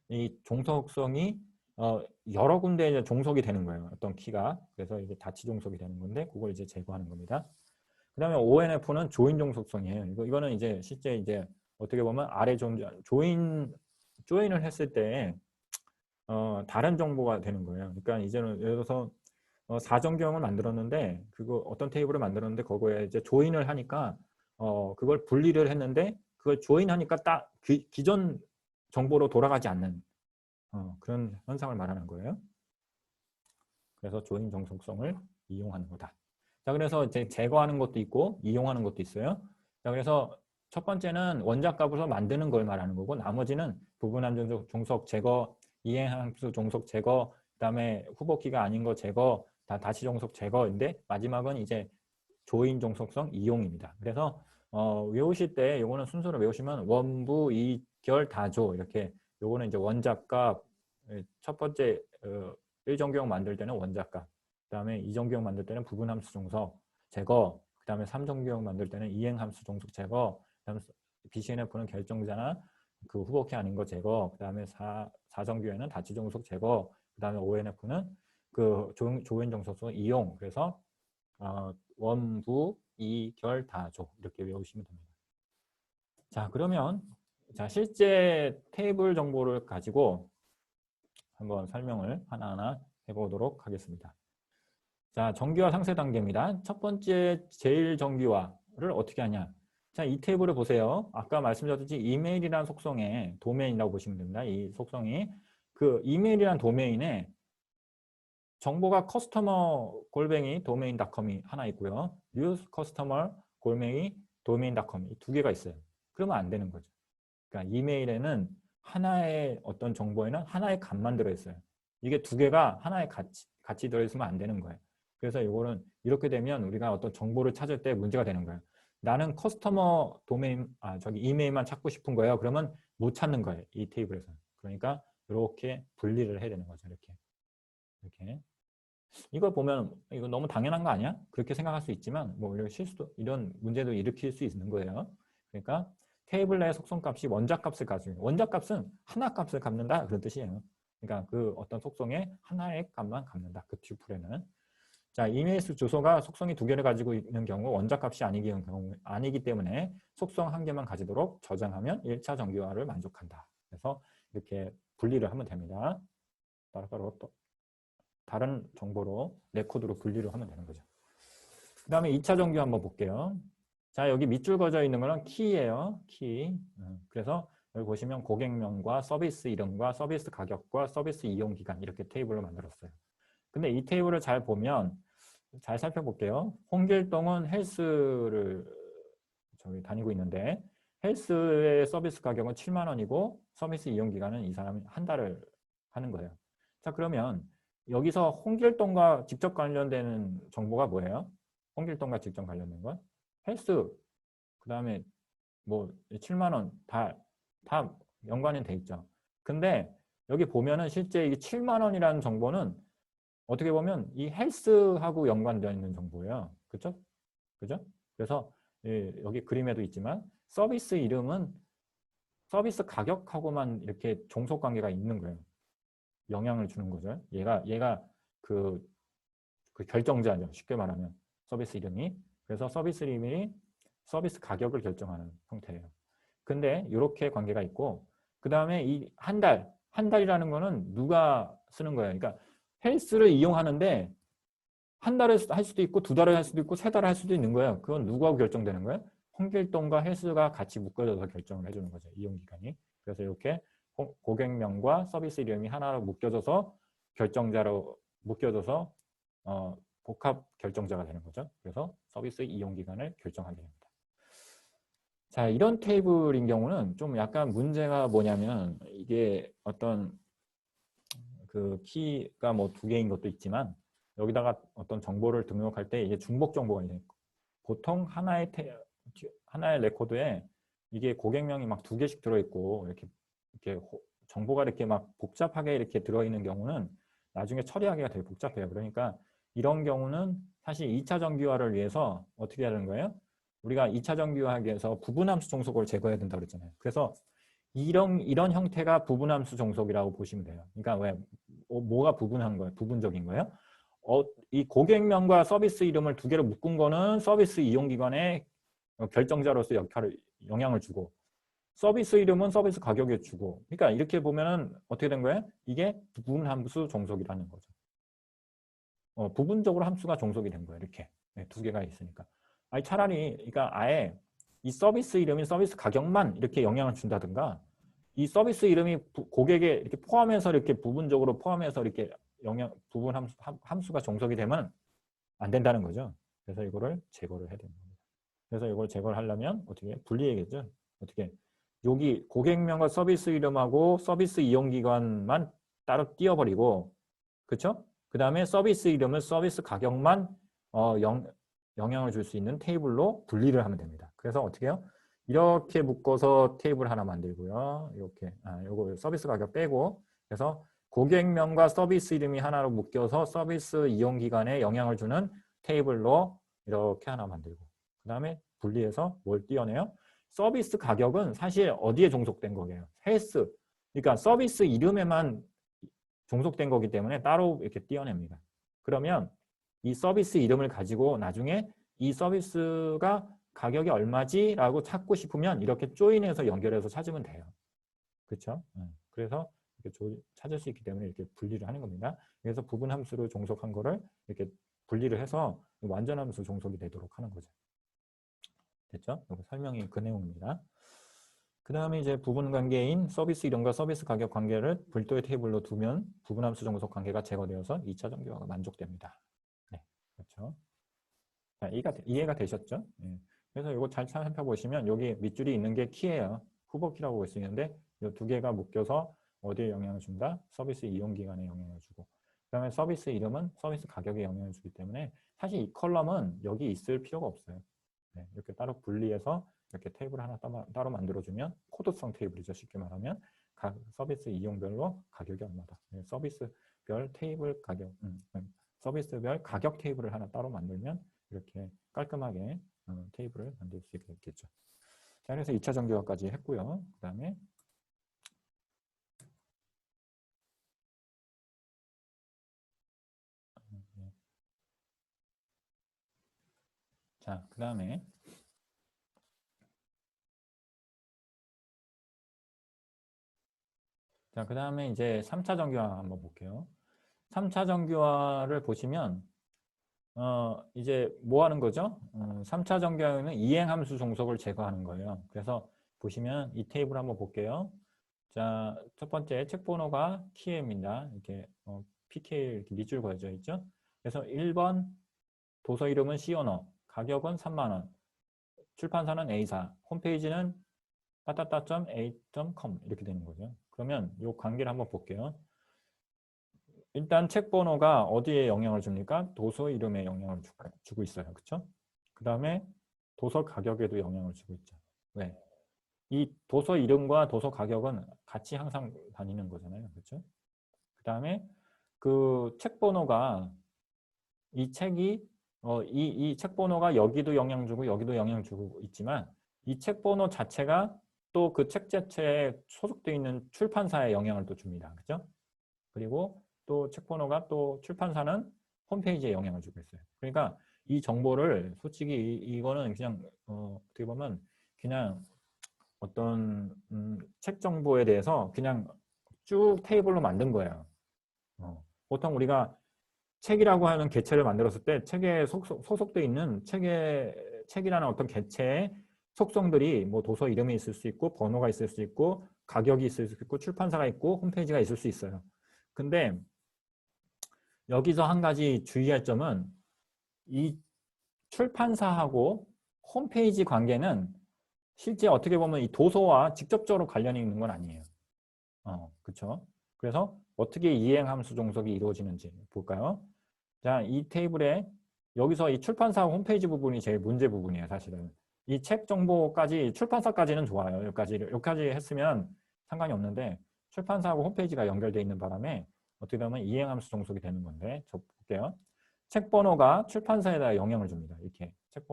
이 종속성이 여러 군데 이제 종속이 되는 거예요. 어떤 키가. 그래서 이제 다치 종속이 되는 건데 그걸 이제 제거하는 겁니다. 그 다음에 ONF는 조인 종속성이에요. 이거는 이제 실제 이제 어떻게 보면 아래 조인을 했을 때 다른 정보가 되는 거예요. 그러니까 이제는 예를 들어서 4정규형을 만들었는데 그거 어떤 테이블을 만들었는데 거기에 이제 조인을 하니까 그걸 분리를 했는데 그걸 조인하니까 딱 기존 정보로 돌아가지 않는 그런 현상을 말하는 거예요. 그래서 조인 정속성을 이용하는 거다. 자, 그래서 이제 제거하는 것도 있고 이용하는 것도 있어요. 자, 그래서 첫 번째는 원자값으로 만드는 걸 말하는 거고, 나머지는 부분함수 종속 제거, 이행함수 종속 제거, 그다음에 후보키가 아닌 거 제거, 다시 종속 제거인데 마지막은 이제 조인 종속성 이용입니다. 그래서 외우실 때 요거는 순서로 외우시면 원부, 이결, 다조 이렇게, 요거는 이제 원자값, 첫 번째 1정규형 만들 때는 원자값, 그다음에 2정규형 만들 때는 부분함수 종속 제거, 그다음에 3정규형 만들 때는 이행함수 종속 제거, 그다음에 BCNF는 결정자나 그 후보키 아닌 거 제거, 그다음에 4정규에는 다치 종속 제거, 그다음에 ONF는 그 조인 종속성 이용. 그래서 원부, 이결, 다조 이렇게 외우시면 됩니다. 자, 그러면 자, 실제 테이블 정보를 가지고 한번 설명을 하나하나 해보도록 하겠습니다. 자, 정규화 상세 단계입니다. 첫 번째 제일 정규화를 어떻게 하냐. 자, 이 테이블을 보세요. 아까 말씀드렸듯이 이메일이라는 속성에 도메인이라고 보시면 됩니다. 이 속성이 그 이메일이라는 도메인에 정보가 커스터머 골뱅이 도메인.com이 하나 있고요. 뉴스 커스터머 골뱅이 도메인.com 이 두 개가 있어요. 그러면 안 되는 거죠. 그러니까 이메일에는 하나의 어떤 정보에는 하나의 값만 들어있어요. 이게 두 개가 하나의 같이 들어있으면 안 되는 거예요. 그래서 이거는 이렇게 되면 우리가 어떤 정보를 찾을 때 문제가 되는 거예요. 나는 커스터머 도메인, 이메일만 찾고 싶은 거예요. 그러면 못 찾는 거예요. 이 테이블에서. 그러니까 이렇게 분리를 해야 되는 거죠. 이렇게. 이걸 보면 이거 너무 당연한 거 아니야? 그렇게 생각할 수 있지만 뭐 이런 실수도, 이런 문제도 일으킬 수 있는 거예요. 그러니까 테이블 내 속성값이 원자값을 가지고, 원자값은 하나 값을 갚는다 그런 뜻이에요. 그러니까 그 어떤 속성의 하나의 값만 갚는다. 그 튜플에는. 자, 이메일 주소가 속성이 두 개를 가지고 있는 경우 원자값이 아니기 때문에 속성 한 개만 가지도록 저장하면 1차 정규화를 만족한다. 그래서 이렇게 분리를 하면 됩니다. 따로따로 또 다른 정보로 레코드로 분리를 하면 되는 거죠. 그 다음에 2차 정규화 한번 볼게요. 자, 여기 밑줄 그어져 있는 거는 키예요. 키. 그래서 여기 보시면 고객명과 서비스 이름과 서비스 가격과 서비스 이용 기간 이렇게 테이블을 만들었어요. 근데 이 테이블을 잘 보면, 잘 살펴볼게요. 홍길동은 헬스를 다니고 있는데 헬스의 서비스 가격은 7만 원이고 서비스 이용 기간은 이 사람이 한 달을 하는 거예요. 자, 그러면 여기서 홍길동과 직접 관련되는 정보가 뭐예요? 홍길동과 직접 관련된 건 헬스, 그 다음에 뭐 7만 원 다 연관이 돼 있죠. 근데 여기 보면은 실제 이 7만 원이라는 정보는 어떻게 보면 이 헬스하고 연관되어 있는 정보예요. 그렇죠? 그죠? 그래서 여기 그림에도 있지만 서비스 이름은 서비스 가격하고만 이렇게 종속 관계가 있는 거예요. 영향을 주는 거죠. 얘가 그 결정자죠. 쉽게 말하면 서비스 이름이. 그래서 서비스 이름이 서비스 가격을 결정하는 형태예요. 근데 이렇게 관계가 있고, 그 다음에 이 한 달이라는 거는 누가 쓰는 거예요. 그러니까 헬스를 이용하는데 한 달에 할 수도 있고 두 달에 할 수도 있고 세 달에 할 수도 있는 거예요. 그건 누구하고 결정되는 거예요? 홍길동과 헬스가 같이 묶어져서 결정을 해주는 거죠. 이용 기간이. 그래서 이렇게 고객명과 서비스 이름이 하나로 묶여져서 결정자로 묶여져서 복합 결정자가 되는 거죠. 그래서 서비스 이용 기간을 결정하게 됩니다. 자, 이런 테이블인 경우는 좀 약간 문제가 뭐냐면, 이게 어떤 그 키가 뭐 두 개인 것도 있지만 여기다가 어떤 정보를 등록할 때 이게 중복 정보가 있어요. 보통 하나의 레코드에 이게 고객명이 막 두 개씩 들어있고 이렇게 정보가 이렇게 막 복잡하게 이렇게 들어있는 경우는 나중에 처리하기가 되게 복잡해요. 그러니까 이런 경우는 사실 2차 정규화를 위해서 어떻게 하는 거예요? 우리가 2차 정규화하기 위해서 부분함수 종속을 제거해야 된다고 그랬잖아요. 그래서 이런 형태가 부분함수 종속이라고 보시면 돼요. 그러니까 왜 뭐가 부분한 거예요? 부분적인 거예요? 이 고객명과 서비스 이름을 두 개로 묶은 거는 서비스 이용 기관의 결정자로서 영향을 주고, 서비스 이름은 서비스 가격에 주고, 그러니까 이렇게 보면은 어떻게 된 거예요? 이게 부분함수 종속이라는 거죠. 부분적으로 함수가 종속이 된 거예요. 이렇게 두 개가 있으니까. 아니 차라리 그러니까 아예 이 서비스 이름이 서비스 가격만 이렇게 영향을 준다든가, 이 서비스 이름이 고객에 이렇게 포함해서 이렇게 부분적으로 포함해서 이렇게 부분 함수가 종속이 되면 안 된다는 거죠. 그래서 이거를 제거를 해야 됩니다. 그래서 이걸 제거를 하려면 어떻게 분리해야겠죠. 어떻게 여기 고객명과 서비스 이름하고 서비스 이용 기간만 따로 띄워버리고, 그렇죠? 그 다음에 서비스 이름을 서비스 가격만 영향을 줄 수 있는 테이블로 분리를 하면 됩니다. 그래서 어떻게 해요? 이렇게 묶어서 테이블 하나 만들고요. 이렇게 요거 서비스 가격 빼고, 그래서 고객명과 서비스 이름이 하나로 묶여서 서비스 이용 기간에 영향을 주는 테이블로 이렇게 하나 만들고, 그 다음에 분리해서 뭘 띄어내요? 서비스 가격은 사실 어디에 종속된 거예요? 헬스. 그러니까 서비스 이름에만 종속된 거기 때문에 따로 이렇게 띄어냅니다. 그러면 이 서비스 이름을 가지고 나중에 이 서비스가 가격이 얼마지? 라고 찾고 싶으면 이렇게 조인해서 연결해서 찾으면 돼요. 그렇죠? 그래서 이렇게 찾을 수 있기 때문에 이렇게 분리를 하는 겁니다. 그래서 부분 함수로 종속한 거를 이렇게 분리를 해서 완전 함수 종속이 되도록 하는 거죠. 됐죠? 이거 설명이 그 내용입니다. 그 다음에 이제 부분 관계인 서비스 이름과 서비스 가격 관계를 별도의 테이블로 두면 부분 함수 종속 관계가 제거되어서 2차 정규화가 만족됩니다. 네, 그렇죠. 자, 이해가 되셨죠? 네. 그래서 이거 잘 살펴보시면 여기 밑줄이 있는 게 키예요. 후보키라고 볼 수 있는데 이 두 개가 묶여서 어디에 영향을 준다? 서비스 이용 기간에 영향을 주고, 그 다음에 서비스 이름은 서비스 가격에 영향을 주기 때문에 사실 이 컬럼은 여기 있을 필요가 없어요. 네, 이렇게 따로 분리해서 이렇게 테이블 하나 따로 만들어주면 코드성 테이블이죠. 쉽게 말하면 각 서비스 이용별로 가격이 얼마다. 네, 서비스별 테이블 가격, 서비스별 가격 테이블을 하나 따로 만들면 이렇게 깔끔하게 테이블을 만들 수 있겠죠. 자, 그래서 2차 정규화까지 했고요. 그 다음에 자, 그 다음에 자, 그 다음에 이제 3차 정규화 한번 볼게요. 3차 정규화를 보시면 이제 뭐 하는 거죠? 3차 정규화는 이행함수 종속을 제거하는 거예요. 그래서 보시면 이 테이블 한번 볼게요. 자, 첫 번째 책 번호가 키입니다. 이렇게 PK 이렇게 밑줄 그어져 있죠. 그래서 1번 도서 이름은 시오너, 가격은 3만 원, 출판사는 A사, 홈페이지는 따따따.a.com 이렇게 되는 거죠. 그러면 이 관계를 한번 볼게요. 일단 책 번호가 어디에 영향을 줍니까? 도서 이름에 영향을 주고 있어요. 그렇죠? 그 다음에 도서 가격에도 영향을 주고 있죠. 왜? 이 도서 이름과 도서 가격은 같이 항상 다니는 거잖아요. 그렇죠? 그 다음에 그 책 번호가 이 책이 이 책 번호가 여기도 영향 주고 여기도 영향 주고 있지만 이 책 번호 자체가 또 그 책 자체에 소속되어 있는 출판사에 영향을 또 줍니다. 그렇죠? 그리고 또 책 번호가 또 출판사는 홈페이지에 영향을 주고 있어요. 그러니까 이 정보를 솔직히 이거는 그냥 어떻게 보면 그냥 어떤 책 정보에 대해서 그냥 쭉 테이블로 만든 거예요. 보통 우리가 책이라고 하는 개체를 만들었을 때 책에 소속되어 있는 책이라는 어떤 개체의 속성들이 뭐 도서 이름이 있을 수 있고 번호가 있을 수 있고 가격이 있을 수 있고 출판사가 있고 홈페이지가 있을 수 있어요. 근데 여기서 한 가지 주의할 점은 이 출판사하고 홈페이지 관계는 실제 어떻게 보면 이 도서와 직접적으로 관련이 있는 건 아니에요. 그렇죠? 그래서 어떻게 이행함수 종속이 이루어지는지 볼까요? 자, 이 테이블에 여기서 이 출판사 홈페이지 부분이 제일 문제 부분이에요, 사실은. 이 책 정보까지 출판사까지는 좋아요. 여기까지 했으면 상관이 없는데 출판사하고 홈페이지가 연결되어 있는 바람에 어떻게 보면 이행함수 종속이 되는 건데 저 볼게요. 책 번호가 출판사에다 영향을 줍니다. 이렇게 책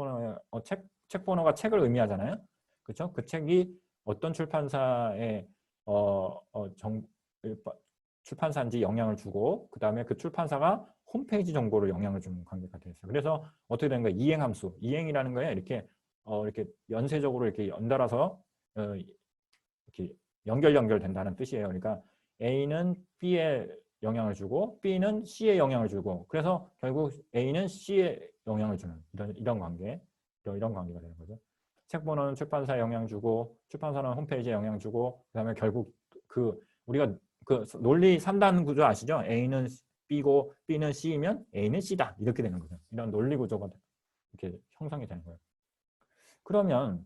번호가 책을 의미하잖아요. 그렇죠? 그 책이 어떤 출판사의 출판사인지 영향을 주고 그 다음에 그 출판사가 홈페이지 정보를 영향을 주는 관계가 되어 있어요. 그래서 어떻게 되는 거예요? 이행함수. 이행이라는 거에 이렇게 연쇄적으로 이렇게 연달아서 이렇게 연결된다는 뜻이에요. 그러니까 A는 B에 영향을 주고 B는 C에 영향을 주고 그래서 결국 A는 C에 영향을 주는 이런 관계 이런 관계가 되는 거죠. 책 번호는 출판사에 영향 주고 출판사는 홈페이지에 영향 주고 그다음에 결국 우리가 그 논리 3단 구조 아시죠? A는 B고 B는 C이면 A는 C다 이렇게 되는 거죠. 이런 논리 구조가 이렇게 형성이 되는 거예요. 그러면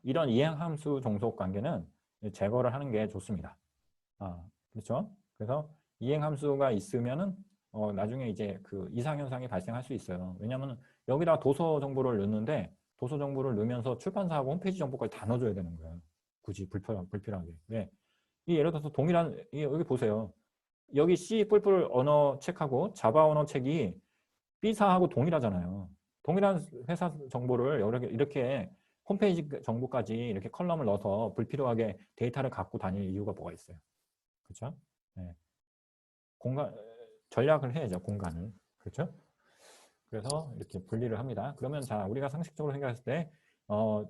이런 이행함수 종속 관계는 제거를 하는 게 좋습니다. 그렇죠? 그래서 이행함수가 있으면은 나중에 이제 그 이상현상이 발생할 수 있어요. 왜냐하면 여기다 도서 정보를 넣는데 도서 정보를 넣으면서 출판사하고 홈페이지 정보까지 다 넣어줘야 되는 거예요. 굳이 불필요하게. 네. 예를 들어서 동일한 여기 보세요. 여기 C 뿔뿔 언어 책하고 자바 언어 책이 B사하고 동일하잖아요. 동일한 회사 정보를 이렇게 홈페이지 정보까지 이렇게 컬럼을 넣어서 불필요하게 데이터를 갖고 다닐 이유가 뭐가 있어요. 그렇죠? 네. 공간 전략을 해야죠. 공간을. 그렇죠? 그래서 이렇게 분리를 합니다. 그러면 자 우리가 상식적으로 생각했을 때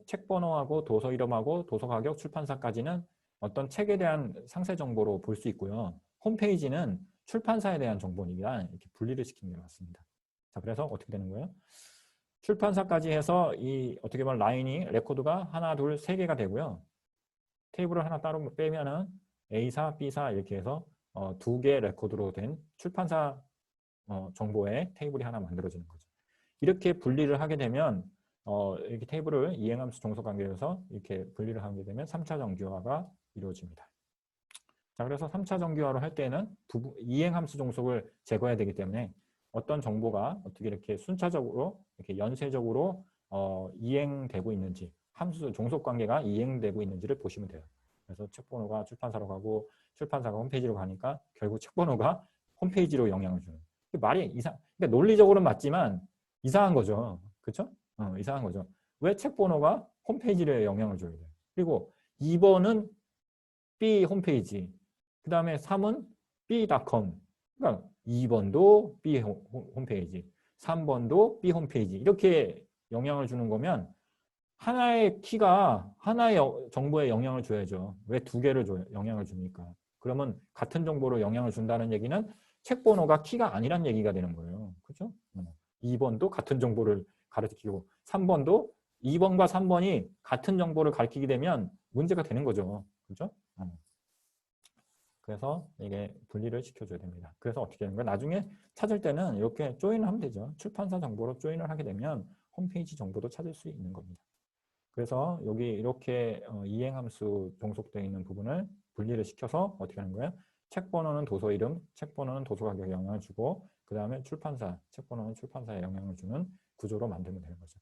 책 번호하고 도서 이름하고 도서 가격 출판사까지는 어떤 책에 대한 상세 정보로 볼 수 있고요. 홈페이지는 출판사에 대한 정보니까 이렇게 분리를 시키는 게 맞습니다. 자 그래서 어떻게 되는 거예요? 출판사까지 해서 이 어떻게 보면 라인이 레코드가 하나, 둘, 세 개가 되고요. 테이블을 하나 따로 빼면은 A사, B사 이렇게 해서 두 개 레코드로 된 출판사 정보의 테이블이 하나 만들어지는 거죠. 이렇게 분리를 하게 되면 이렇게 테이블을 이행함수 종속관계에서 이렇게 분리를 하게 되면 3차 정규화가 이루어집니다. 자, 그래서 3차 정규화를 할 때는 이행함수 종속을 제거해야 되기 때문에 어떤 정보가 어떻게 이렇게 순차적으로 이렇게 연쇄적으로 이행되고 있는지 함수 종속관계가 이행되고 있는지를 보시면 돼요. 그래서 책 번호가 출판사로 가고 출판사가 홈페이지로 가니까 결국 책 번호가 홈페이지로 영향을 주는. 말이 그러니까 논리적으로는 맞지만 이상한 거죠. 그렇죠? 이상한 거죠. 왜 책 번호가 홈페이지에 영향을 줘야 돼요? 그리고 2번은 B 홈페이지, 그 다음에 3은 B.com. 그러니까 2번도 B 홈페이지, 3번도 B 홈페이지 이렇게 영향을 주는 거면 하나의 키가 하나의 정보에 영향을 줘야죠. 왜 두 개를 영향을 줍니까? 그러면 같은 정보로 영향을 준다는 얘기는 책 번호가 키가 아니란 얘기가 되는 거예요. 그렇죠? 2번도 같은 정보를 가르치고 3번도 2번과 3번이 같은 정보를 가르치게 되면 문제가 되는 거죠. 그렇죠? 그래서 이게 분리를 시켜줘야 됩니다. 그래서 어떻게 되는 거예요? 나중에 찾을 때는 이렇게 조인을 하면 되죠. 출판사 정보로 조인을 하게 되면 홈페이지 정보도 찾을 수 있는 겁니다. 그래서 여기 이렇게 이행함수 종속되어 있는 부분을 분리를 시켜서 어떻게 하는 거예요? 책 번호는 도서 이름, 책 번호는 도서 가격에 영향을 주고 그 다음에 출판사, 책 번호는 출판사에 영향을 주는 구조로 만들면 되는 거죠.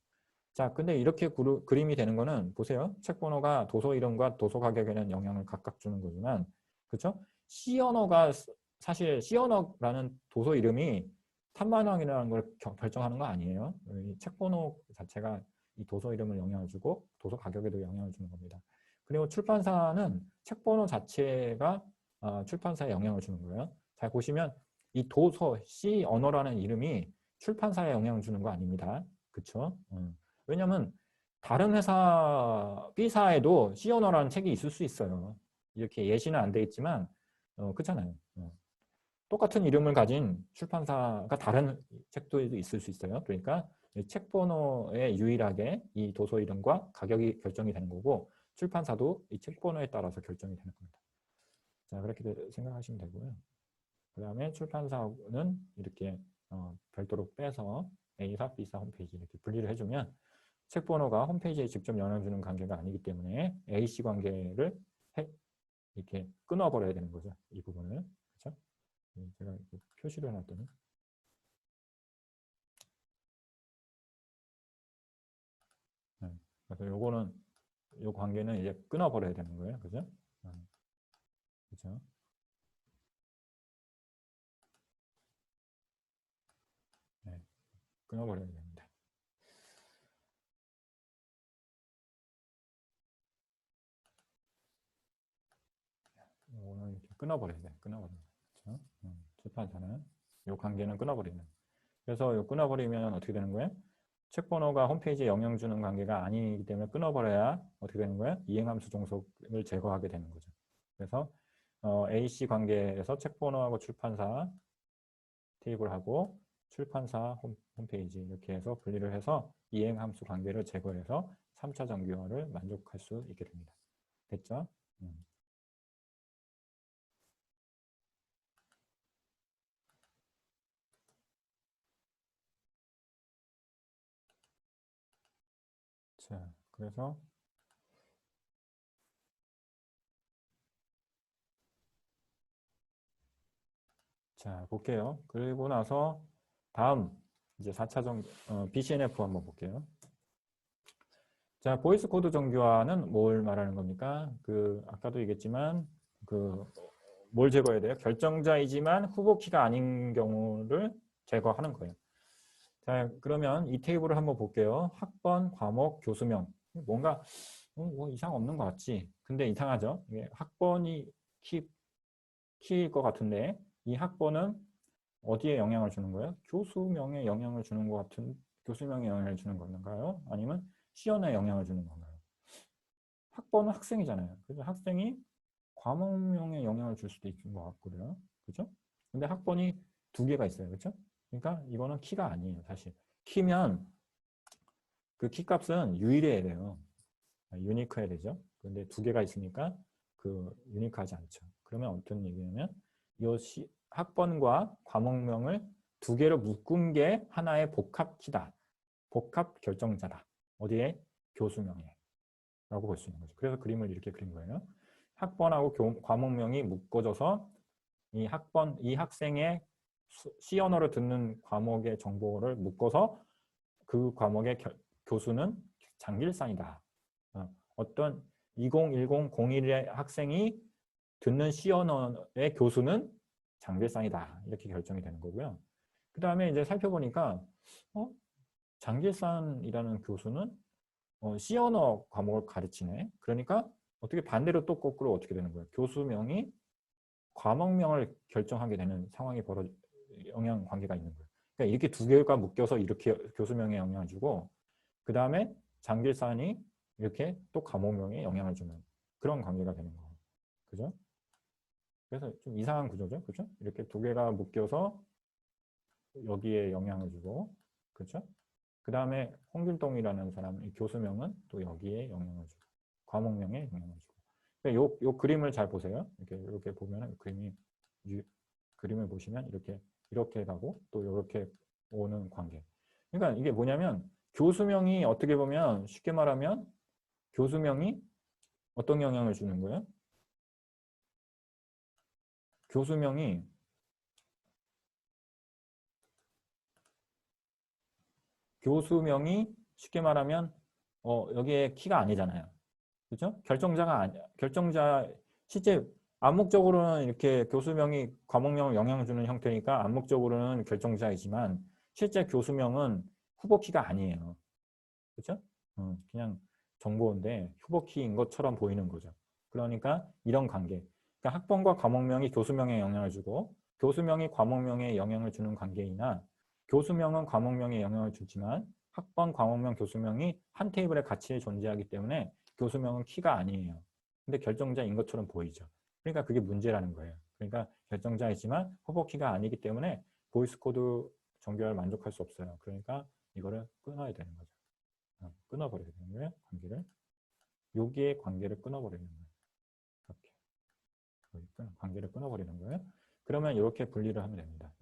자, 근데 이렇게 그림이 되는 거는 보세요. 책 번호가 도서 이름과 도서 가격에는 영향을 각각 주는 거지만 그렇죠? C 언어가 사실 C 언어라는 도서 이름이 탐만왕이라는 걸 결정하는 거 아니에요. 책 번호 자체가 이 도서 이름을 영향을 주고 도서 가격에도 영향을 주는 겁니다. 그리고 출판사는 책 번호 자체가 출판사에 영향을 주는 거예요. 잘 보시면 이 도서 C 언어라는 이름이 출판사에 영향을 주는 거 아닙니다. 그렇죠? 왜냐하면 다른 회사 B사에도 C 언어라는 책이 있을 수 있어요. 이렇게 예시는 안 돼 있지만 그렇잖아요. 똑같은 이름을 가진 출판사가 다른 책도 있을 수 있어요. 그러니까 책 번호에 유일하게 이 도서 이름과 가격이 결정이 되는 거고 출판사도 이 책 번호에 따라서 결정이 되는 겁니다. 자, 그렇게 생각하시면 되고요. 그 다음에 출판사는 이렇게 별도로 빼서 A사, B사 홈페이지 이렇게 분리를 해주면 책 번호가 홈페이지에 직접 영향 주는 관계가 아니기 때문에 AC 관계를 이렇게 끊어버려야 되는 거죠. 이 부분을. 그렇죠? 제가 이렇게 표시를 해놨더니 그래서 요거는 요 관계는 이제 끊어버려야 되는 거예요. 그죠? 그죠? 네, 끊어버려야 됩니다. 요거는 이렇게 끊어버려야 돼. 끊어버려야 돼. 그렇죠? 출판사는 요 관계는 끊어버리는. 그래서 요 끊어버리면 어떻게 되는 거예요? 책 번호가 홈페이지에 영향 주는 관계가 아니기 때문에 끊어버려야 어떻게 되는 거예요? 이행함수 종속을 제거하게 되는 거죠. 그래서 AC 관계에서 책 번호하고 출판사 테이블하고 출판사 홈페이지 이렇게 해서 분리를 해서 이행함수 관계를 제거해서 3차 정규화를 만족할 수 있게 됩니다. 됐죠? 자, 그래서 자, 볼게요. 그리고 나서 다음 이제 4차 BCNF 한번 볼게요. 자, 보이스 코드 정규화는 뭘 말하는 겁니까? 아까도 얘기했지만 뭘 제거해야 돼요? 결정자이지만 후보 키가 아닌 경우를 제거하는 거예요. 자, 그러면 이 테이블을 한번 볼게요. 학번, 과목, 교수명. 뭔가 뭐 이상 없는 것 같지? 근데 이상하죠? 이게 학번이 키일 것 같은데 이 학번은 어디에 영향을 주는 거예요? 교수명에 영향을 주는 것 같은 교수명에 영향을 주는 건가요? 아니면 시연에 영향을 주는 건가요? 학번은 학생이잖아요. 그래서 학생이 과목명에 영향을 줄 수도 있는 것 같고요. 그렇죠? 근데 학번이 두 개가 있어요. 그렇죠? 그러니까 이거는 키가 아니에요. 사실. 키면 그 키값은 유일해야 돼요. 유니크해야 되죠. 근데 두 개가 있으니까 유니크하지 않죠. 그러면 어떤 얘기냐면 이 학번과 과목명을 두 개로 묶은 게 하나의 복합 키다. 복합 결정자다. 어디에? 교수명에. 라고 볼 수 있는 거죠. 그래서 그림을 이렇게 그린 거예요. 학번하고 과목명이 묶어져서 이 학생의 C언어를 듣는 과목의 정보를 묶어서 그 과목의 교수는 장길산이다. 어떤 2010-01의 학생이 듣는 C언어의 교수는 장길산이다. 이렇게 결정이 되는 거고요. 그 다음에 이제 살펴보니까 장길산이라는 교수는 C언어 과목을 가르치네. 그러니까 어떻게 반대로 또 거꾸로 어떻게 되는 거예요? 교수명이 과목명을 결정하게 되는 상황이 영향 관계가 있는 거예요. 그러니까 이렇게 두 개가 묶여서 이렇게 교수명에 영향을 주고 그 다음에 장길산이 이렇게 또 과목명에 영향을 주는 그런 관계가 되는 거예요. 그죠? 그래서 좀 이상한 구조죠. 그죠? 이렇게 두 개가 묶여서 여기에 영향을 주고 그렇죠? 그 다음에 홍길동이라는 사람, 이 교수명은 또 여기에 영향을 주고 과목명에 영향을 주고 그러니까 요 그림을 잘 보세요. 이렇게 보면 그림을 보시면 이렇게 가고 또 이렇게 오는 관계. 그러니까 이게 뭐냐면 교수명이 어떻게 보면 쉽게 말하면 교수명이 어떤 영향을 주는 거예요? 교수명이 쉽게 말하면 여기에 키가 아니잖아요. 그렇죠? 결정자 실제 암묵적으로는 이렇게 교수명이 과목명을 영향을 주는 형태니까 암묵적으로는 결정자이지만 실제 교수명은 후보키가 아니에요. 그렇죠? 그냥 정보인데 후보키인 것처럼 보이는 거죠. 그러니까 이런 관계. 그러니까 학번과 과목명이 교수명에 영향을 주고 교수명이 과목명에 영향을 주는 관계이나 교수명은 과목명에 영향을 주지만 학번, 과목명, 교수명이 한 테이블에 같이 존재하기 때문에 교수명은 키가 아니에요. 근데 결정자인 것처럼 보이죠. 그러니까 그게 문제라는 거예요. 그러니까 결정자이지만 후보키가 아니기 때문에 보이스 코드 정결 만족할 수 없어요. 그러니까 이거를 끊어야 되는 거죠. 끊어버려야 되는 거예요. 관계를. 여기에 관계를 끊어버리는 거예요. 이렇게. 관계를 끊어버리는 거예요. 그러면 이렇게 분리를 하면 됩니다.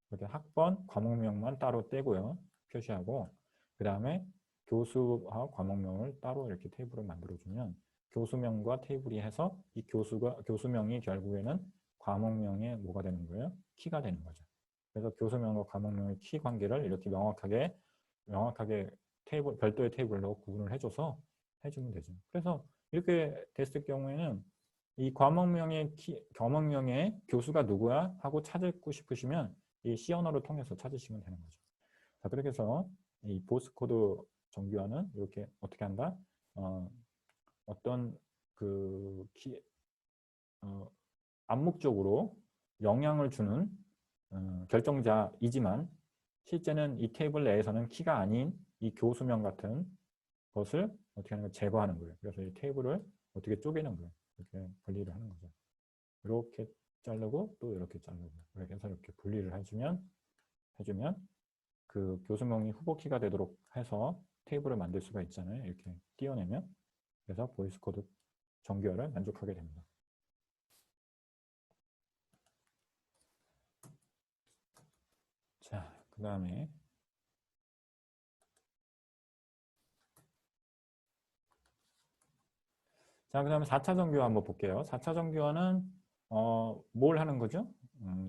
이렇게 학번, 과목명만 따로 떼고요. 표시하고 그 다음에 교수와 과목명을 따로 이렇게 테이블을 만들어주면 교수명과 테이블이 해서 이 교수명이 결국에는 과목명의 뭐가 되는 거예요? 키가 되는 거죠. 그래서 교수명과 과목명의 키 관계를 이렇게 명확하게 별도의 테이블로 구분을 해줘서 해주면 되죠. 그래서 이렇게 됐을 경우에는 이 과목명의 교수가 누구야? 하고 찾고 싶으시면 이 C 언어를 통해서 찾으시면 되는 거죠. 자, 그렇게 해서 이 보스 코드 정규화는 이렇게 어떻게 한다? 어떤 암묵적으로 영향을 주는 결정자이지만 실제는 이 테이블 내에서는 키가 아닌 이 교수명 같은 것을 어떻게 하는 거 제거하는 거예요. 그래서 이 테이블을 어떻게 쪼개는 거예요. 이렇게 분리를 하는 거죠. 이렇게 자르고 또 이렇게 자르고 이렇게 해서 이렇게 분리를 해주면 해주면 그 교수명이 후보키가 되도록 해서 테이블을 만들 수가 있잖아요. 이렇게 띄어내면. 그래서 보이스 코드 정규화를 만족하게 됩니다. 자, 그 다음에 자, 그 다음에 4차 정규화 한번 볼게요. 4차 정규화는 뭘 하는 거죠?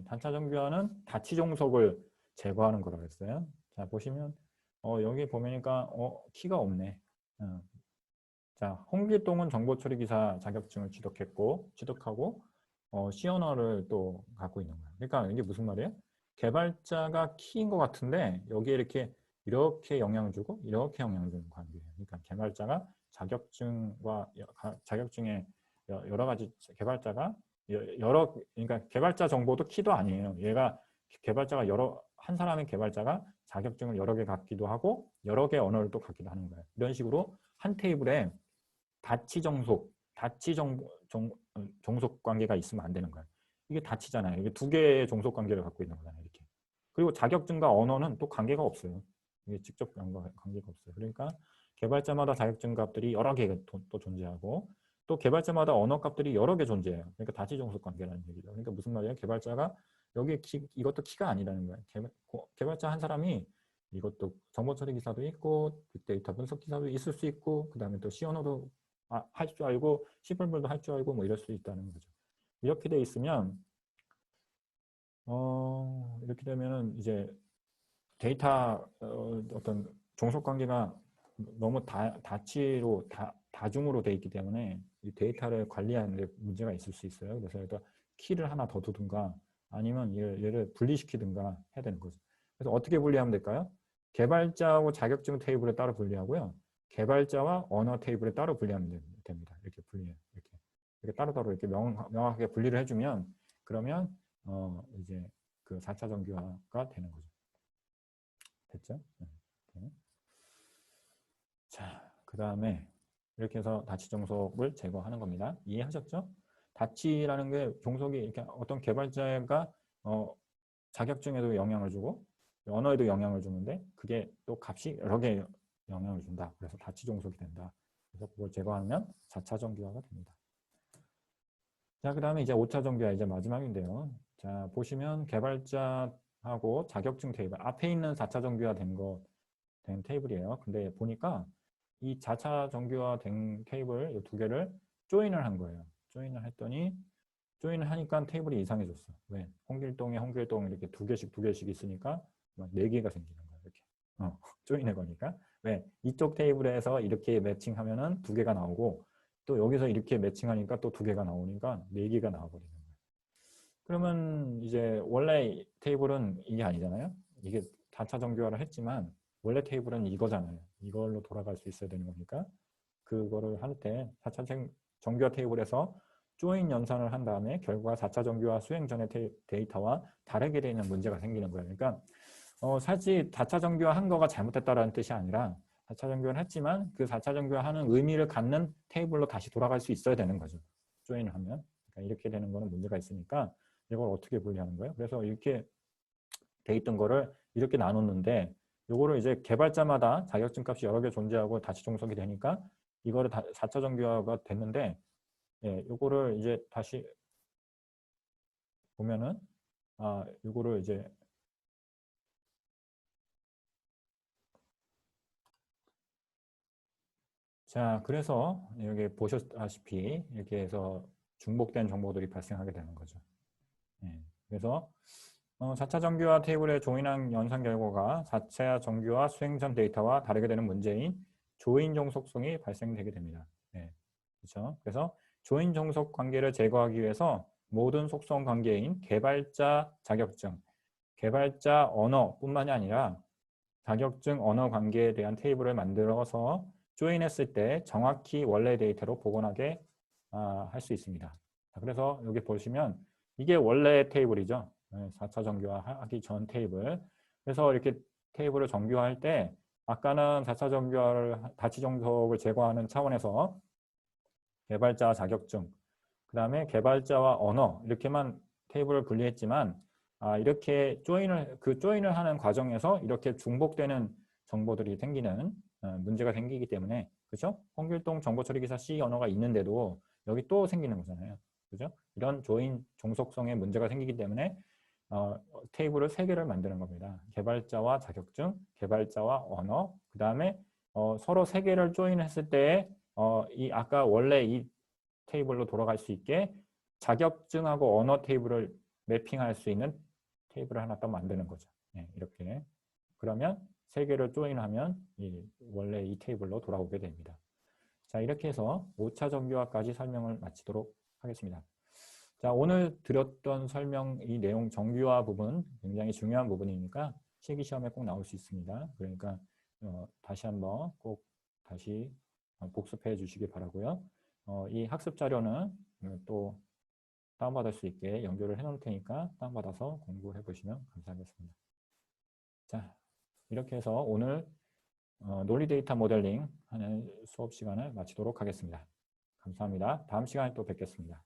4차 정규화는 다치 종속을 제거하는 거라고 했어요. 자, 보시면 여기 보니까 키가 없네. 자, 홍길동은 정보처리기사 자격증을 취득하고 C 언어를 또 갖고 있는 거예요. 그러니까 이게 무슨 말이에요? 개발자가 키인 것 같은데 여기에 이렇게 영향을 주고 이렇게 영향을 주는 관계예요. 그러니까 개발자가 자격증의 여러 가지 개발자가 그러니까 개발자 정보도 키도 아니에요. 얘가 개발자가 한 사람의 개발자가 자격증을 여러 개 갖기도 하고 여러 개 언어를 또 갖기도 하는 거예요. 이런 식으로 한 테이블에 종속 관계가 있으면 안 되는 거예요. 이게 다치잖아요. 이게 두 개의 종속 관계를 갖고 있는 거잖아요. 이렇게. 그리고 자격증과 언어는 또 관계가 없어요. 이게 직접 관계가 없어요. 그러니까 개발자마다 자격증 값들이 여러 개가 또 존재하고 또 개발자마다 언어 값들이 여러 개 존재해요. 그러니까 다치 종속 관계라는 얘기죠. 그러니까 무슨 말이에요? 개발자가 이것도 키가 아니라는 거예요. 개발자 한 사람이 이것도 정보처리 기사도 있고 빅데이터 분석 기사도 있을 수 있고 그 다음에 또 C 언어도 할 줄 알고 C++도 할 줄 알고 뭐 이럴 수 있다는 거죠. 이렇게 돼 있으면 이렇게 되면은 이제 데이터 어떤 종속 관계가 너무 다중으로 돼 있기 때문에 이 데이터를 관리하는 데 문제가 있을 수 있어요. 그래서 키를 하나 더 두든가 아니면 얘를 분리시키든가 해야 되는 거죠. 그래서 어떻게 분리하면 될까요? 개발자하고 자격증 테이블에 따로 분리하고요. 개발자와 언어 테이블에 따로 분리하면 됩니다. 이렇게 분리해요. 이렇게 따로따로 이렇게 명확하게 분리를 해주면 그러면 이제 그 4차 정규화가 되는 거죠. 됐죠? 네. 자, 그 다음에 이렇게 해서 다치 종속을 제거하는 겁니다. 이해하셨죠? 다치라는 게 종속이 이렇게 어떤 개발자가 자격증에도 영향을 주고 언어에도 영향을 주는데 그게 또 값이 여러 개 영향을 준다. 그래서 다치 종속이 된다. 그래서 그걸 제거하면 4차 정규화가 됩니다. 자, 그 다음에 이제 5차 정규화 이제 마지막인데요. 자, 보시면 개발자하고 자격증 테이블 앞에 있는 4차 정규화 된 테이블이에요. 근데 보니까 이 4차 정규화 된 테이블 이 두 개를 조인을 한 거예요. 조인을 했더니 조인을 하니까 테이블이 이상해졌어. 왜? 홍길동 이렇게 두 개씩 있으니까 막 4개가 생기는 거예요. 이렇게. 조인해 거니까. 왜? 이쪽 테이블에서 이렇게 매칭하면은 2개가 나오고 또 여기서 이렇게 매칭하니까 또 2개가 나오니까 4개가 나와버리는 거예요. 그러면 이제 원래 테이블은 이게 아니잖아요. 이게 4차 정규화를 했지만 원래 테이블은 이거잖아요. 이걸로 돌아갈 수 있어야 되는 거니까 그거를 할 때 4차 정규화 테이블에서 조인 연산을 한 다음에 결과 4차 정규화 수행 전의 데이터와 다르게 되는 문제가 생기는 거예요. 그러니까 사실 4차 정규화 한 거가 잘못됐다는 뜻이 아니라 4차 정규화를 했지만 그 4차 정규화하는 의미를 갖는 테이블로 다시 돌아갈 수 있어야 되는 거죠. 조인을 하면. 그러니까 이렇게 되는 거는 문제가 있으니까 이걸 어떻게 분리하는 거예요? 그래서 이렇게 돼 있던 거를 이렇게 나눴는데 요거를 이제 개발자마다 자격증 값이 여러 개 존재하고 다시 종속이 되니까 이거를 4차 정규화가 됐는데 예, 요거를 이제 다시 보면은 요거를 이제 자, 그래서 여기 보셨다시피 이렇게 해서 중복된 정보들이 발생하게 되는 거죠. 예, 그래서 4차 정규화 테이블의 조인한 연산 결과가 4차 정규화 수행 전 데이터와 다르게 되는 문제인 조인 종속성이 발생되게 됩니다. 네, 그렇죠? 그래서 조인 종속 관계를 제거하기 위해서 모든 속성 관계인 개발자 자격증, 개발자 언어뿐만이 아니라 자격증 언어 관계에 대한 테이블을 만들어서 조인했을 때 정확히 원래 데이터로 복원하게 할 수 있습니다. 그래서 여기 보시면 이게 원래 테이블이죠. 4차 정규화 하기 전 테이블. 그래서 이렇게 테이블을 정규화할 때 아까는 4차 정규화를 다치 종속을 제거하는 차원에서 개발자 자격증, 그 다음에 개발자와 언어 이렇게만 테이블을 분리했지만 이렇게 조인을 하는 과정에서 이렇게 중복되는 정보들이 생기는 문제가 생기기 때문에, 그죠? 홍길동 정보처리기사 C 언어가 있는데도 여기 또 생기는 거잖아요. 그죠? 이런 조인 종속성에 문제가 생기기 때문에 테이블을 3개를 만드는 겁니다. 개발자와 자격증, 개발자와 언어, 그 다음에 서로 3개를 조인했을 때 아까 원래 이 테이블로 돌아갈 수 있게 자격증하고 언어 테이블을 매핑할 수 있는 테이블을 하나 더 만드는 거죠. 이렇게. 그러면 3개를 조인하면 원래 이 테이블로 돌아오게 됩니다. 자, 이렇게 해서 5차 정규화까지 설명을 마치도록 하겠습니다. 자, 오늘 드렸던 설명, 이 내용 정규화 부분 굉장히 중요한 부분이니까 실기시험에 꼭 나올 수 있습니다. 그러니까 다시 한번 꼭 다시 복습해 주시기 바라고요. 이 학습 자료는 또 다운받을 수 있게 연결을 해 놓을 테니까 다운받아서 공부해 보시면 감사하겠습니다. 자, 이렇게 해서 오늘 논리 데이터 모델링 하는 수업 시간을 마치도록 하겠습니다. 감사합니다. 다음 시간에 또 뵙겠습니다.